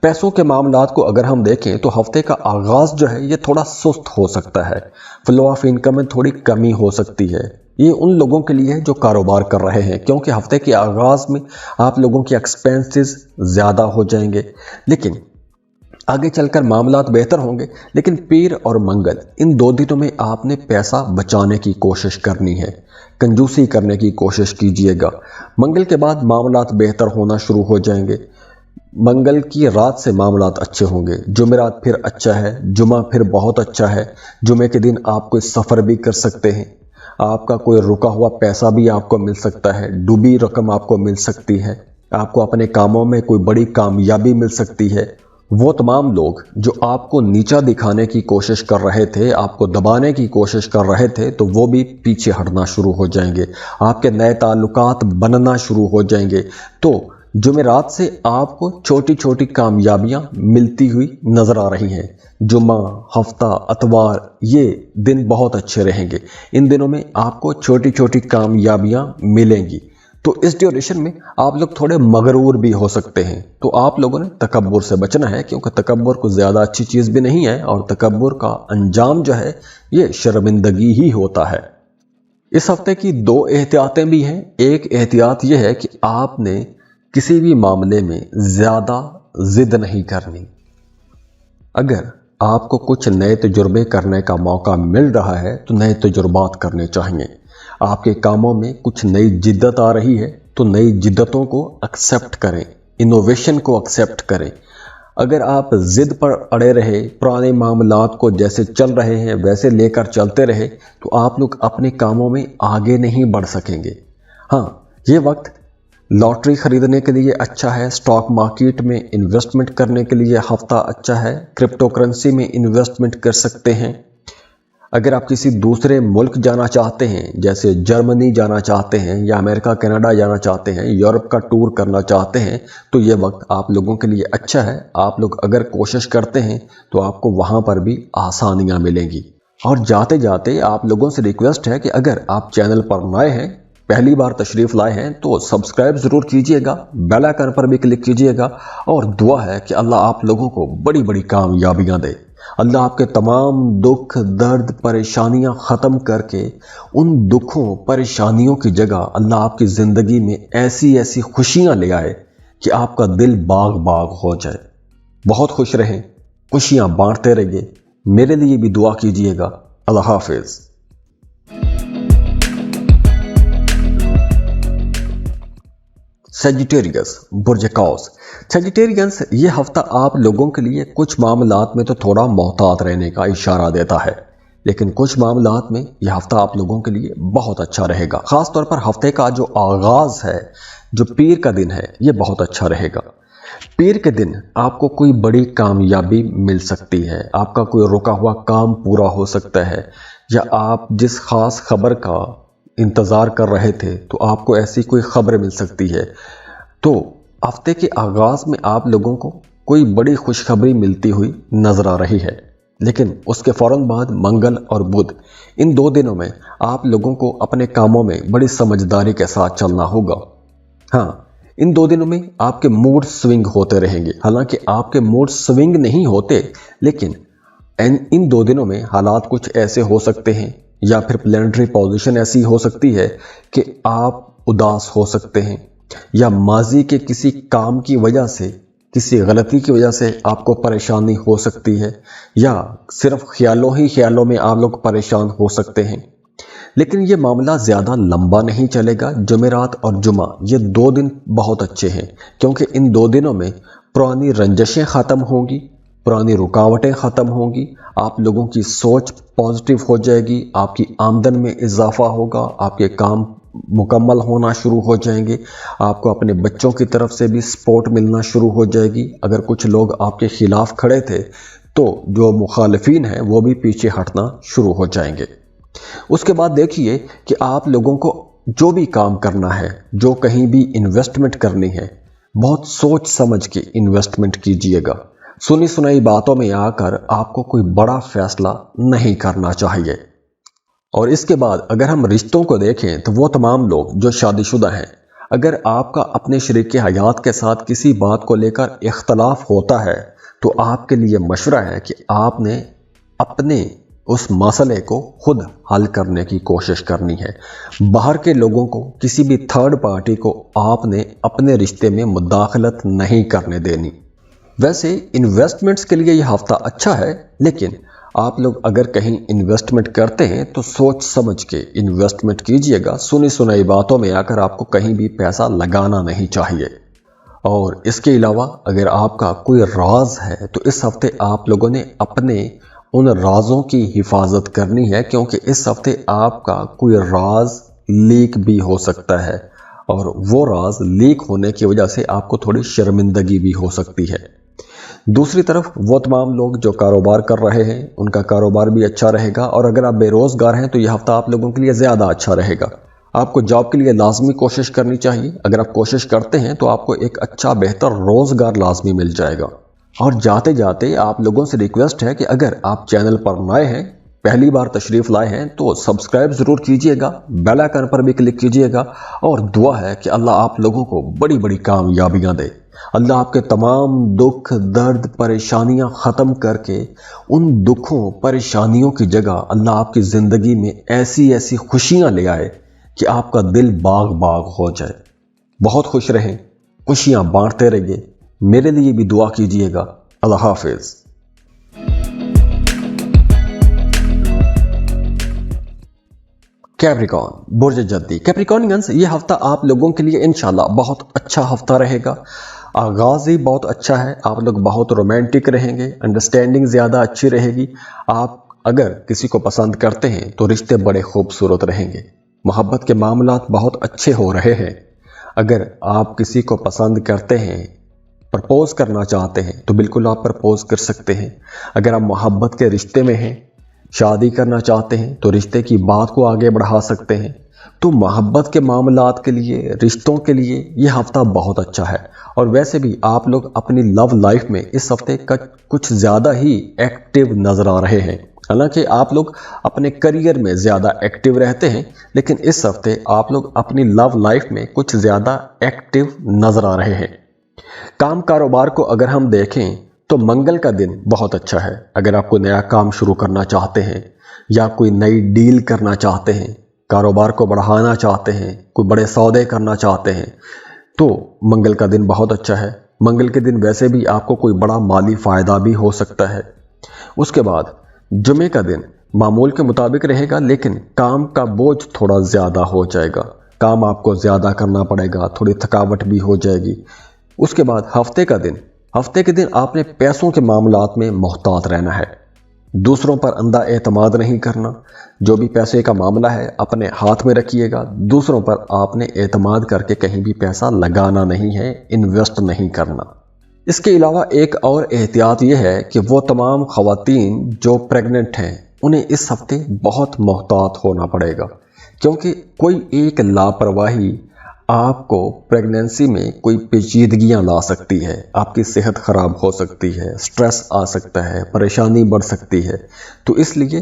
पैसों के मामलात को अगर हम देखें तो हफ्ते का आगाज़ जो है ये थोड़ा सुस्त हो सकता है। फ्लो ऑफ इनकम में थोड़ी कमी हो सकती है। ये उन लोगों के लिए है जो कारोबार कर रहे हैं, क्योंकि हफ्ते के आगाज़ में आप लोगों के एक्सपेंसेस ज़्यादा हो जाएंगे, लेकिन आगे चलकर मामलात बेहतर होंगे। लेकिन पीर और मंगल, इन 2 दिनों में आपने पैसा बचाने की कोशिश करनी है, कंजूसी करने की कोशिश कीजिएगा। मंगल के बाद मामलात बेहतर होना शुरू हो जाएंगे। मंगल की रात से मामलात अच्छे होंगे। जुमेरात फिर अच्छा है, जुमा फिर बहुत अच्छा है। जुमे के दिन आप कोई सफ़र भी कर सकते हैं, आपका कोई रुका हुआ पैसा भी आपको मिल सकता है, डूबी रकम आपको मिल सकती है, आपको अपने कामों में कोई बड़ी कामयाबी मिल सकती है। वो तमाम लोग जो आपको नीचा दिखाने की कोशिश कर रहे थे, आपको दबाने की कोशिश कर रहे थे, तो वो भी पीछे हटना शुरू हो जाएंगे। आपके नए ताल्लुकात बनना शुरू हो जाएंगे। तो जुमेरात से आपको छोटी छोटी कामयाबियां मिलती हुई नजर आ रही हैं। जुमा, हफ्ता, अतवार, ये दिन बहुत अच्छे रहेंगे। इन दिनों में आपको छोटी छोटी कामयाबियां मिलेंगी। तो इस ड्यूरेशन में आप लोग थोड़े मगरूर भी हो सकते हैं। तो आप लोगों ने तकब्बुर से बचना है, क्योंकि तकब्बुर को ज़्यादा अच्छी चीज़ भी नहीं है और तकब्बुर का अंजाम जो है ये शर्मिंदगी ही होता है। इस हफ्ते की 2 एहतियातें भी हैं। एक एहतियात ये है कि आपने किसी भी मामले में ज़्यादा ज़िद नहीं करनी। अगर आपको कुछ नए तजुर्बे करने का मौका मिल रहा है तो नए तजुर्बात करने चाहिए। आपके कामों में कुछ नई जिद्दत आ रही है तो नई जिद्दतों को एक्सेप्ट करें, इनोवेशन को एक्सेप्ट करें। अगर आप ज़िद पर अड़े रहे, पुराने मामलात को जैसे चल रहे हैं वैसे लेकर चलते रहे, तो आप लोग अपने कामों में आगे नहीं बढ़ सकेंगे। हाँ, ये वक्त लॉटरी खरीदने के लिए अच्छा है, स्टॉक मार्केट में इन्वेस्टमेंट करने के लिए हफ्ता अच्छा है, क्रिप्टो करेंसी में इन्वेस्टमेंट कर सकते हैं। अगर आप किसी दूसरे मुल्क जाना चाहते हैं, जैसे जर्मनी जाना चाहते हैं या अमेरिका कनाडा जाना चाहते हैं, यूरोप का टूर करना चाहते हैं, तो ये वक्त आप लोगों के लिए अच्छा है। आप लोग अगर कोशिश करते हैं तो आपको वहाँ पर भी आसानियाँ मिलेंगी। और जाते जाते आप लोगों से रिक्वेस्ट है कि अगर आप चैनल पर नए हैं, पहली बार तशरीफ़ लाए हैं, तो सब्सक्राइब ज़रूर कीजिएगा, बेल आइकन पर भी क्लिक कीजिएगा। और दुआ है कि अल्लाह आप लोगों को बड़ी बड़ी कामयाबियाँ दे। अल्लाह आपके तमाम दुख, दर्द, परेशानियां ख़त्म करके उन दुखों, परेशानियों की जगह अल्लाह आपकी ज़िंदगी में ऐसी ऐसी खुशियां ले आए कि आपका दिल बाग बाग हो जाए। बहुत खुश रहें, खुशियां बांटते रहिए। मेरे लिए भी दुआ कीजिएगा। अल्लाह हाफिज़। सेजिटेरियस, बुर्ज कौस। सेजिटेरियंस, ये हफ्ता आप लोगों के लिए कुछ मामलात में तो थोड़ा मोहतात रहने का इशारा देता है, लेकिन कुछ मामलात में यह हफ्ता आप लोगों के लिए बहुत अच्छा रहेगा। ख़ास तौर पर हफ्ते का जो आगाज़ है, जो पीर का दिन है, ये बहुत अच्छा रहेगा। पीर के दिन आपको कोई बड़ी कामयाबी मिल सकती है, आपका कोई रुका हुआ काम पूरा हो सकता है, या आप जिस ख़ास खबर का इंतज़ार कर रहे थे तो आपको ऐसी कोई खबर मिल सकती है। तो हफ्ते के आगाज़ में आप लोगों को कोई बड़ी खुशखबरी मिलती हुई नजर आ रही है। लेकिन उसके फौरन बाद मंगल और बुध, इन 2 दिनों में आप लोगों को अपने कामों में बड़ी समझदारी के साथ चलना होगा। हाँ, इन 2 दिनों में आपके मूड स्विंग होते रहेंगे। हालांकि आपके मूड स्विंग नहीं होते, लेकिन इन 2 दिनों में हालात कुछ ऐसे हो सकते हैं या फिर प्लैनेटरी पोजीशन ऐसी हो सकती है कि आप उदास हो सकते हैं, या माजी के किसी काम की वजह से, किसी गलती की वजह से आपको परेशानी हो सकती है, या सिर्फ ख्यालों ही ख्यालों में आप लोग परेशान हो सकते हैं। लेकिन ये मामला ज़्यादा लंबा नहीं चलेगा। जुमेरात और जुमा ये 2 दिन बहुत अच्छे हैं, क्योंकि इन 2 दिनों में पुरानी रंजशें ख़त्म होंगी, पुरानी रुकावटें ख़त्म होंगी, आप लोगों की सोच पॉजिटिव हो जाएगी, आपकी आमदन में इजाफा होगा, आपके काम मुकम्मल होना शुरू हो जाएंगे, आपको अपने बच्चों की तरफ से भी सपोर्ट मिलना शुरू हो जाएगी। अगर कुछ लोग आपके खिलाफ खड़े थे तो जो मुखालिफिन हैं वो भी पीछे हटना शुरू हो जाएंगे। उसके बाद देखिए कि आप लोगों को जो भी काम करना है, जो कहीं भी इन्वेस्टमेंट करनी है, बहुत सोच समझ के इन्वेस्टमेंट कीजिएगा। सुनी सुनाई बातों में आकर आपको कोई बड़ा फैसला नहीं करना चाहिए। और इसके बाद अगर हम रिश्तों को देखें तो वो तमाम लोग जो शादीशुदा हैं, अगर आपका अपने शरीक हयात के साथ किसी बात को लेकर इख्तलाफ होता है तो आपके लिए मशवरा है कि आपने अपने उस मसले को खुद हल करने की कोशिश करनी है। बाहर के लोगों को, किसी भी थर्ड पार्टी को आपने अपने रिश्ते में मुदाखलत नहीं करने देनी। वैसे इन्वेस्टमेंट्स के लिए यह हफ्ता अच्छा है, लेकिन आप लोग अगर कहीं इन्वेस्टमेंट करते हैं तो सोच समझ के इन्वेस्टमेंट कीजिएगा। सुनी सुनाई बातों में आकर आपको कहीं भी पैसा लगाना नहीं चाहिए। और इसके अलावा अगर आपका कोई राज है तो इस हफ्ते आप लोगों ने अपने उन राजों की हिफाजत करनी है, क्योंकि इस हफ्ते आपका कोई राज लीक भी हो सकता है, और वो राज लीक होने की वजह से आपको थोड़ी शर्मिंदगी भी हो सकती है। दूसरी तरफ वो तमाम लोग जो कारोबार कर रहे हैं उनका कारोबार भी अच्छा रहेगा, और अगर आप बेरोजगार हैं तो यह हफ्ता आप लोगों के लिए ज़्यादा अच्छा रहेगा। आपको जॉब के लिए लाजमी कोशिश करनी चाहिए। अगर आप कोशिश करते हैं तो आपको एक अच्छा बेहतर रोज़गार लाजमी मिल जाएगा। और जाते जाते आप लोगों से रिक्वेस्ट है कि अगर आप चैनल पर नए हैं, पहली बार तशरीफ़ लाए हैं, तो सब्सक्राइब ज़रूर कीजिएगा, बेल आइकन पर भी क्लिक कीजिएगा। और दुआ है कि अल्लाह आप लोगों को बड़ी बड़ी कामयाबियाँ दे। अल्लाह आपके तमाम दुख दर्द परेशानियां ख़त्म करके उन दुखों परेशानियों की जगह अल्लाह आपकी ज़िंदगी में ऐसी ऐसी खुशियां ले आए कि आपका दिल बाग बाग हो जाए। बहुत खुश रहें, खुशियां बांटते रहिए। मेरे लिए भी दुआ कीजिएगा। अल्लाह हाफिज़। कैप्रिकॉन, बुर्ज जद्दी। कैप्रिकॉनियंस, ये हफ्ता आप लोगों के लिए इंशाल्लाह बहुत अच्छा हफ्ता रहेगा। आगाज़ ही बहुत अच्छा है, आप लोग बहुत रोमांटिक रहेंगे, अंडरस्टैंडिंग ज़्यादा अच्छी रहेगी। आप अगर किसी को पसंद करते हैं तो रिश्ते बड़े खूबसूरत रहेंगे। मोहब्बत के मामलात बहुत अच्छे हो रहे हैं। अगर आप किसी को पसंद करते हैं, प्रपोज करना चाहते हैं, तो बिल्कुल आप प्रपोज कर सकते हैं। अगर आप मोहब्बत के रिश्ते में हैं, शादी करना चाहते हैं, तो रिश्ते की बात को आगे बढ़ा सकते हैं। तो मोहब्बत के मामलात के लिए, रिश्तों के लिए यह हफ्ता बहुत अच्छा है। और वैसे भी आप लोग अपनी लव लाइफ में इस हफ्ते का कुछ ज़्यादा ही एक्टिव नज़र आ रहे हैं। हालांकि आप लोग अपने करियर में ज़्यादा एक्टिव रहते हैं, लेकिन इस हफ्ते आप लोग अपनी लव लाइफ में कुछ ज़्यादा एक्टिव नज़र आ रहे हैं। काम कारोबार को अगर हम देखें तो मंगल का दिन बहुत अच्छा है। अगर आप कोई नया काम शुरू करना चाहते हैं या कोई नई डील करना चाहते हैं, कारोबार को बढ़ाना चाहते हैं, कोई बड़े सौदे करना चाहते हैं, तो मंगल का दिन बहुत अच्छा है। मंगल के दिन वैसे भी आपको कोई बड़ा माली फ़ायदा भी हो सकता है। उसके बाद जुमे का दिन मामूल के मुताबिक रहेगा, लेकिन काम का बोझ थोड़ा ज़्यादा हो जाएगा। काम आपको ज़्यादा करना पड़ेगा, थोड़ी थकावट भी हो जाएगी। उसके बाद हफ्ते के दिन आपने पैसों के मामलात में मोहतात रहना है। दूसरों पर अंधा एतमाद नहीं करना। जो भी पैसे का मामला है अपने हाथ में रखिएगा। दूसरों पर आपने एतमाद करके कहीं भी पैसा लगाना नहीं है, इन्वेस्ट नहीं करना। इसके अलावा एक और एहतियात यह है कि वो तमाम ख़वातीन जो प्रेग्नेंट हैं उन्हें इस हफ्ते बहुत मोहतात होना पड़ेगा, क्योंकि कोई एक लापरवाही आपको प्रेगनेंसी में कोई पेचीदगियां ला सकती है, आपकी सेहत ख़राब हो सकती है, स्ट्रेस आ सकता है, परेशानी बढ़ सकती है। तो इसलिए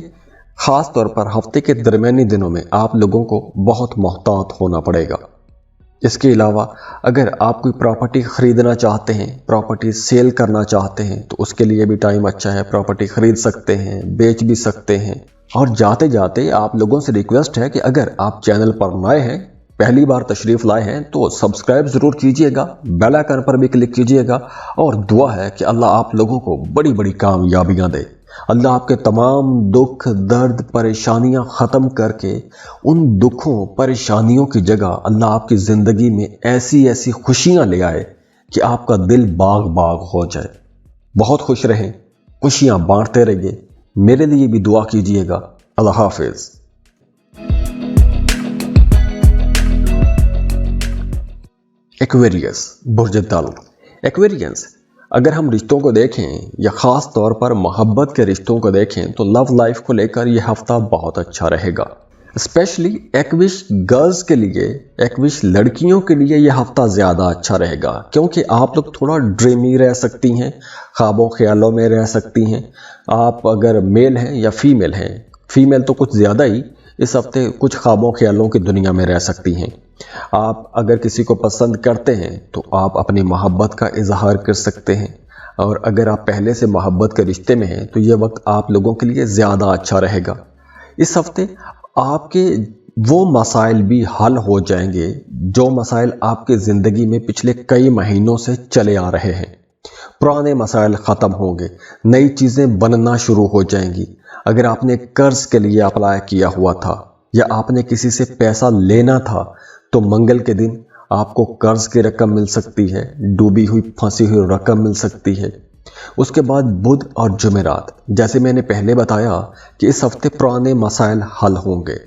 ख़ास तौर पर हफ्ते के दरमियानी दिनों में आप लोगों को बहुत मोहतात होना पड़ेगा। इसके अलावा अगर आप कोई प्रॉपर्टी ख़रीदना चाहते हैं, प्रॉपर्टी सेल करना चाहते हैं, तो उसके लिए भी टाइम अच्छा है। प्रॉपर्टी ख़रीद सकते हैं, बेच भी सकते हैं। और जाते जाते आप लोगों से रिक्वेस्ट है कि अगर आप चैनल पर नए हैं, पहली बार तशरीफ़ लाए हैं, तो सब्सक्राइब ज़रूर कीजिएगा, बेल आइकन पर भी क्लिक कीजिएगा। और दुआ है कि अल्लाह आप लोगों को बड़ी बड़ी कामयाबियाँ दे। अल्लाह आपके तमाम दुख, दर्द, परेशानियां ख़त्म करके उन दुखों, परेशानियों की जगह अल्लाह आपकी ज़िंदगी में ऐसी ऐसी खुशियां ले आए कि आपका दिल बाग बाग हो जाए। बहुत खुश रहें, खुशियां बांटते रहिए। मेरे लिए भी दुआ कीजिएगा। अल्लाह हाफिज़। एक्वेरियस, बुर्ज दल। एक्वेरियंस, अगर हम रिश्तों को देखें या ख़ास तौर पर मोहब्बत के रिश्तों को देखें तो लव लाइफ को लेकर यह हफ्ता बहुत अच्छा रहेगा। स्पेशली एक्विश गर्ल्स के लिए, एक्विश लड़कियों के लिए यह हफ्ता ज़्यादा अच्छा रहेगा, क्योंकि आप लोग थोड़ा ड्रीमी रह सकती हैं, ख्वाबों ख्यालों में रह सकती हैं। आप अगर मेल हैं या फीमेल हैं, फीमेल तो कुछ ज़्यादा ही, इस हफ्ते कुछ ख्वाबों ख्यालों की दुनिया में रह सकती हैं। आप अगर किसी को पसंद करते हैं तो आप अपनी मोहब्बत का इजहार कर सकते हैं। और अगर आप पहले से मोहब्बत के रिश्ते में हैं तो यह वक्त आप लोगों के लिए ज़्यादा अच्छा रहेगा। इस हफ्ते आपके वो मसाइल भी हल हो जाएंगे जो मसाइल आपके ज़िंदगी में पिछले कई महीनों से चले आ रहे हैं। पुराने मसाइल ख़त्म होंगे, नई चीज़ें बनना शुरू हो जाएंगी। अगर आपने कर्ज के लिए अप्लाई किया हुआ था या आपने किसी से पैसा लेना था तो मंगल के दिन आपको कर्ज की रकम मिल सकती है, डूबी हुई फंसी हुई रकम मिल सकती है। उसके बाद बुध और जुमेरात, जैसे मैंने पहले बताया कि इस हफ्ते पुराने मसाइल हल होंगे।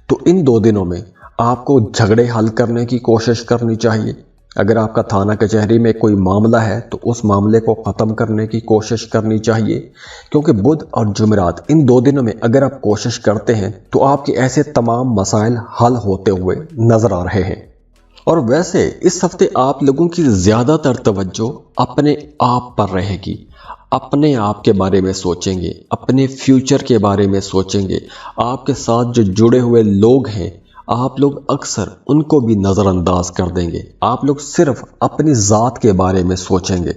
तो इन 2 दिनों में आपको झगड़े हल करने की कोशिश करनी चाहिए। अगर आपका थाना कचहरी में कोई मामला है तो उस मामले को ख़त्म करने की कोशिश करनी चाहिए, क्योंकि बुध और जुमेरात इन 2 दिनों में अगर आप कोशिश करते हैं तो आपके ऐसे तमाम मसाइल हल होते हुए नज़र आ रहे हैं। और वैसे इस हफ्ते आप लोगों की ज़्यादातर तवज्जो अपने आप पर रहेगी। अपने आप के बारे में सोचेंगे, अपने फ्यूचर के बारे में सोचेंगे। आपके साथ जो जुड़े हुए लोग हैं, आप लोग अक्सर उनको भी नज़रअंदाज कर देंगे। आप लोग सिर्फ अपनी ज़ात के बारे में सोचेंगे।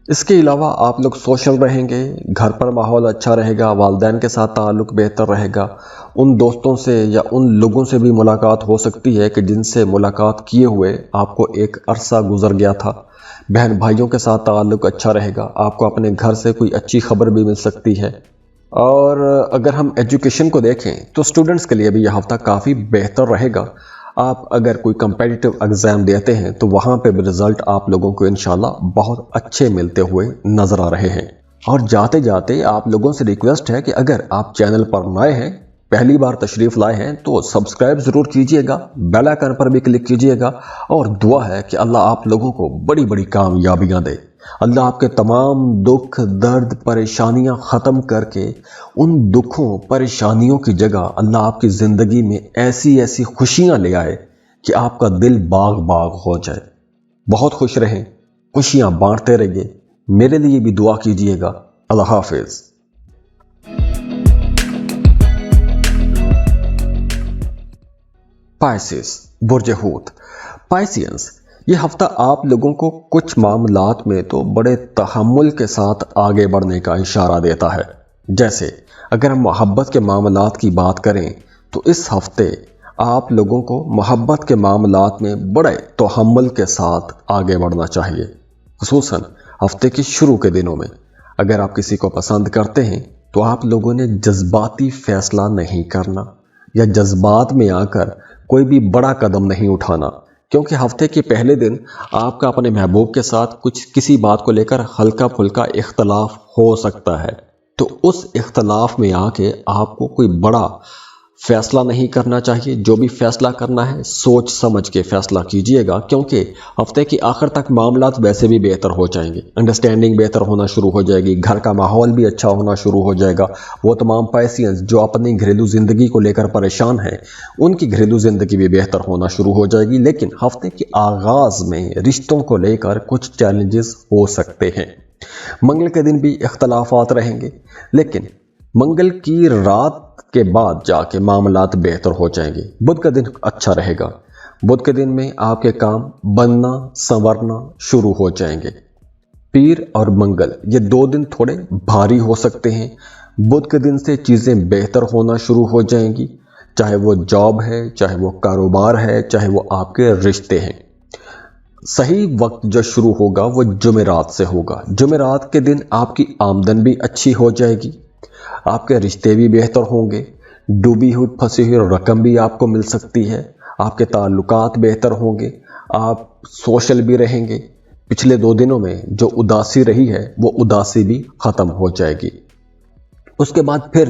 इसके अलावा आप लोग सोशल रहेंगे, घर पर माहौल अच्छा रहेगा, वालिदैन के साथ ताल्लुक़ बेहतर रहेगा। उन दोस्तों से या उन लोगों से भी मुलाकात हो सकती है कि जिनसे मुलाकात किए हुए आपको एक अरसा गुजर गया था। बहन भाइयों के साथ ताल्लुक़ अच्छा रहेगा। आपको अपने घर से कोई अच्छी खबर भी मिल सकती है। और अगर हम एजुकेशन को देखें तो स्टूडेंट्स के लिए भी यह हफ्ता काफ़ी बेहतर रहेगा। आप अगर कोई कम्पिटिटिव एग्ज़ाम देते हैं तो वहाँ पे भी रिज़ल्ट आप लोगों को इंशाल्लाह बहुत अच्छे मिलते हुए नज़र आ रहे हैं। और जाते जाते आप लोगों से रिक्वेस्ट है कि अगर आप चैनल पर नए हैं, पहली बार तशरीफ़ लाए हैं, तो सब्सक्राइब ज़रूर कीजिएगा, बेल आइकन पर भी क्लिक कीजिएगा। और दुआ है कि अल्लाह आप लोगों को बड़ी बड़ी कामयाबियाँ दे। अल्लाह आपके तमाम दुख, दर्द, परेशानियां ख़त्म करके उन दुखों, परेशानियों की जगह अल्लाह आपकी ज़िंदगी में ऐसी ऐसी खुशियां ले आए कि आपका दिल बाग बाग हो जाए। बहुत खुश रहें, खुशियां बांटते रहिए। मेरे लिए भी दुआ कीजिएगा। अल्लाह हाफिज़। पाइसेस, बुर्ज हूत। पाइसियंस, ये हफ्ता आप लोगों को कुछ मामलात में तो बड़े तहम्मुल के साथ आगे बढ़ने का इशारा देता है। जैसे अगर हम मोहब्बत के मामलात की बात करें तो इस हफ्ते आप लोगों को मोहब्बत के मामलात में बड़े तहम्मुल के साथ आगे बढ़ना चाहिए। खुसूसन हफ्ते के शुरू के दिनों में अगर आप किसी को पसंद करते हैं तो आप लोगों ने जज्बाती फैसला नहीं करना या जज्बात में आकर कोई भी बड़ा कदम नहीं उठाना, क्योंकि हफ्ते के पहले दिन आपका अपने महबूब के साथ किसी बात को लेकर हल्का फुल्का इख्तलाफ हो सकता है। तो उस इख्तलाफ में आके आपको कोई बड़ा फैसला नहीं करना चाहिए। जो भी फैसला करना है सोच समझ के फैसला कीजिएगा, क्योंकि हफ्ते की आखिर तक मामलात वैसे भी बेहतर हो जाएंगे, अंडरस्टैंडिंग बेहतर होना शुरू हो जाएगी, घर का माहौल भी अच्छा होना शुरू हो जाएगा। वो तमाम पैसियंस जो अपनी घरेलू ज़िंदगी को लेकर परेशान हैं, उनकी घरेलू ज़िंदगी भी बेहतर होना शुरू हो जाएगी। लेकिन हफ्ते के आगाज़ में रिश्तों को लेकर कुछ चैलेंजेस हो सकते हैं। मंगल के दिन भी इख्तलाफात रहेंगे, लेकिन मंगल की रात के बाद जाके मामलात बेहतर हो जाएंगे। बुध का दिन अच्छा रहेगा। बुध के दिन में आपके काम बनना संवरना शुरू हो जाएंगे। पीर और मंगल ये 2 दिन थोड़े भारी हो सकते हैं। बुध के दिन से चीज़ें बेहतर होना शुरू हो जाएंगी, चाहे वो जॉब है, चाहे वो कारोबार है, चाहे वो आपके रिश्ते हैं। सही वक्त जो शुरू होगा वो जुमेरात से होगा। जुमेरात के दिन आपकी आमदन भी अच्छी हो जाएगी, आपके रिश्ते भी बेहतर होंगे, डूबी हुई फंसी हुई रकम भी आपको मिल सकती है, आपके ताल्लुकात बेहतर होंगे, आप सोशल भी रहेंगे। पिछले 2 दिनों में जो उदासी रही है वो उदासी भी ख़त्म हो जाएगी। उसके बाद फिर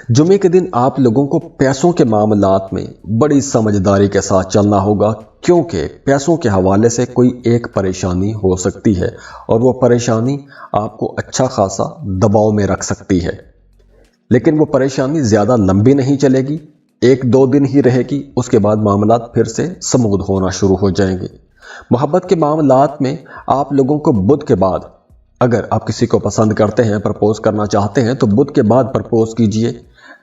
जुमे के दिन आप लोगों को पैसों के मामलात में बड़ी समझदारी के साथ चलना होगा, क्योंकि पैसों के हवाले से कोई एक परेशानी हो सकती है और वो परेशानी आपको अच्छा खासा दबाव में रख सकती है। लेकिन वो परेशानी ज़्यादा लंबी नहीं चलेगी, 1-2 दिन ही रहेगी। उसके बाद मामलात फिर से स्मूथ होना शुरू हो जाएंगे। मोहब्बत के मामलात में आप लोगों को बुध के बाद, अगर आप किसी को पसंद करते हैं, प्रपोज करना चाहते हैं, तो बुध के बाद प्रपोज कीजिए।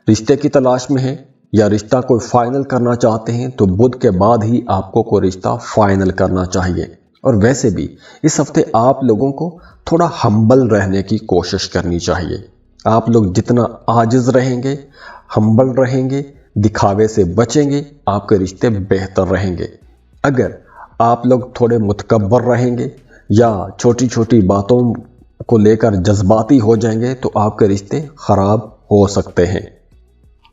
रिश्ते की तलाश में हैं या रिश्ता कोई फाइनल करना चाहते हैं तो बुध के बाद ही आपको कोई रिश्ता फाइनल करना चाहिए। और वैसे भी इस हफ्ते आप लोगों को थोड़ा हम्बल रहने की कोशिश करनी चाहिए। आप लोग जितना आजिज़ रहेंगे, हम्बल रहेंगे, दिखावे से बचेंगे, आपके रिश्ते बेहतर रहेंगे। अगर आप लोग थोड़े मुतकब्बर रहेंगे या छोटी छोटी बातों को लेकर जज्बाती हो जाएंगे तो आपके रिश्ते ख़राब हो सकते हैं।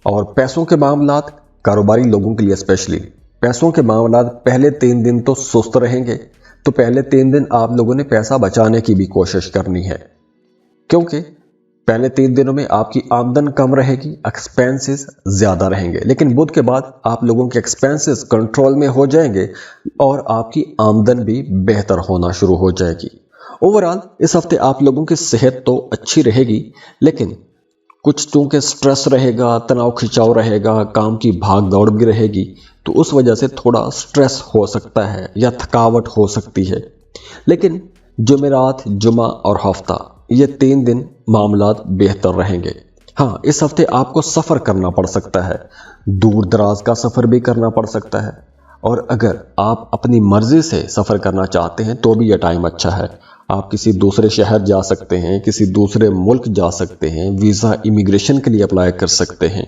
और पैसों के मामलात, कारोबारी लोगों के लिए स्पेशली पैसों के मामलात पहले 3 दिन तो सुस्त रहेंगे, तो पहले 3 दिन आप लोगों ने पैसा बचाने की भी कोशिश करनी है, क्योंकि पहले 3 दिनों में आपकी आमदन कम रहेगी, एक्सपेंसेस ज़्यादा रहेंगे। लेकिन बुध के बाद आप लोगों के एक्सपेंसेस कंट्रोल में हो जाएंगे और आपकी आमदन भी बेहतर होना शुरू हो जाएगी। ओवरऑल इस हफ्ते आप लोगों की सेहत तो अच्छी रहेगी, लेकिन कुछ चूँकि स्ट्रेस रहेगा, तनाव खिंचाव रहेगा, काम की भाग दौड़ भी रहेगी, तो उस वजह से थोड़ा स्ट्रेस हो सकता है या थकावट हो सकती है। लेकिन जुमेरात, जुमा और हफ्ता ये 3 दिन मामलात बेहतर रहेंगे। हाँ, इस हफ्ते आपको सफ़र करना पड़ सकता है, दूर दराज का सफ़र भी करना पड़ सकता है। और अगर आप अपनी मर्ज़ी से सफ़र करना चाहते हैं तो भी यह टाइम अच्छा है। आप किसी दूसरे शहर जा सकते हैं, किसी दूसरे मुल्क जा सकते हैं, वीज़ा इमिग्रेशन के लिए अप्लाई कर सकते हैं।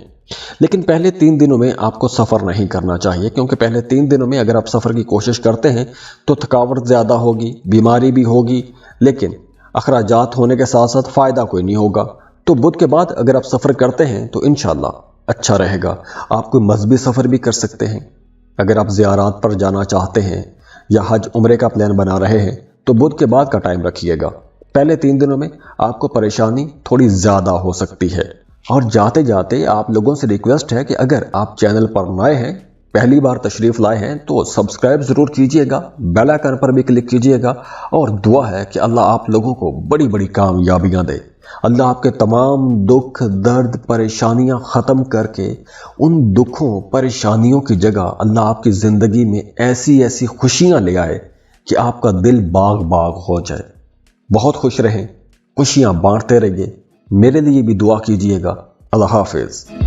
लेकिन पहले 3 दिनों में आपको सफ़र नहीं करना चाहिए, क्योंकि पहले 3 दिनों में अगर आप सफ़र की कोशिश करते हैं तो थकावट ज़्यादा होगी, बीमारी भी होगी, लेकिन अखराजात होने के साथ साथ फ़ायदा कोई नहीं होगा। तो बुध के बाद अगर आप सफ़र करते हैं तो इंशाल्लाह अच्छा रहेगा। आप कोई मजहबी सफ़र भी कर सकते हैं। अगर आप ज़ियारात पर जाना चाहते हैं या हज उम्रे का प्लान बना रहे हैं तो बुध के बाद का टाइम रखिएगा। पहले 3 दिनों में आपको परेशानी थोड़ी ज़्यादा हो सकती है। और जाते जाते आप लोगों से रिक्वेस्ट है कि अगर आप चैनल पर नए हैं, पहली बार तशरीफ़ लाए हैं, तो सब्सक्राइब ज़रूर कीजिएगा, बेल आइकन पर भी क्लिक कीजिएगा। और दुआ है कि अल्लाह आप लोगों को बड़ी बड़ी कामयाबियाँ दे। अल्लाह आपके तमाम दुख, दर्द, परेशानियाँ ख़त्म करके उन दुखों, परेशानियों की जगह अल्लाह आपकी ज़िंदगी में ऐसी ऐसी खुशियाँ ले आए कि आपका दिल बाग बाग हो जाए। बहुत खुश रहें, खुशियाँ बांटते रहिए। मेरे लिए भी दुआ कीजिएगा। अल्लाह हाफ़िज़।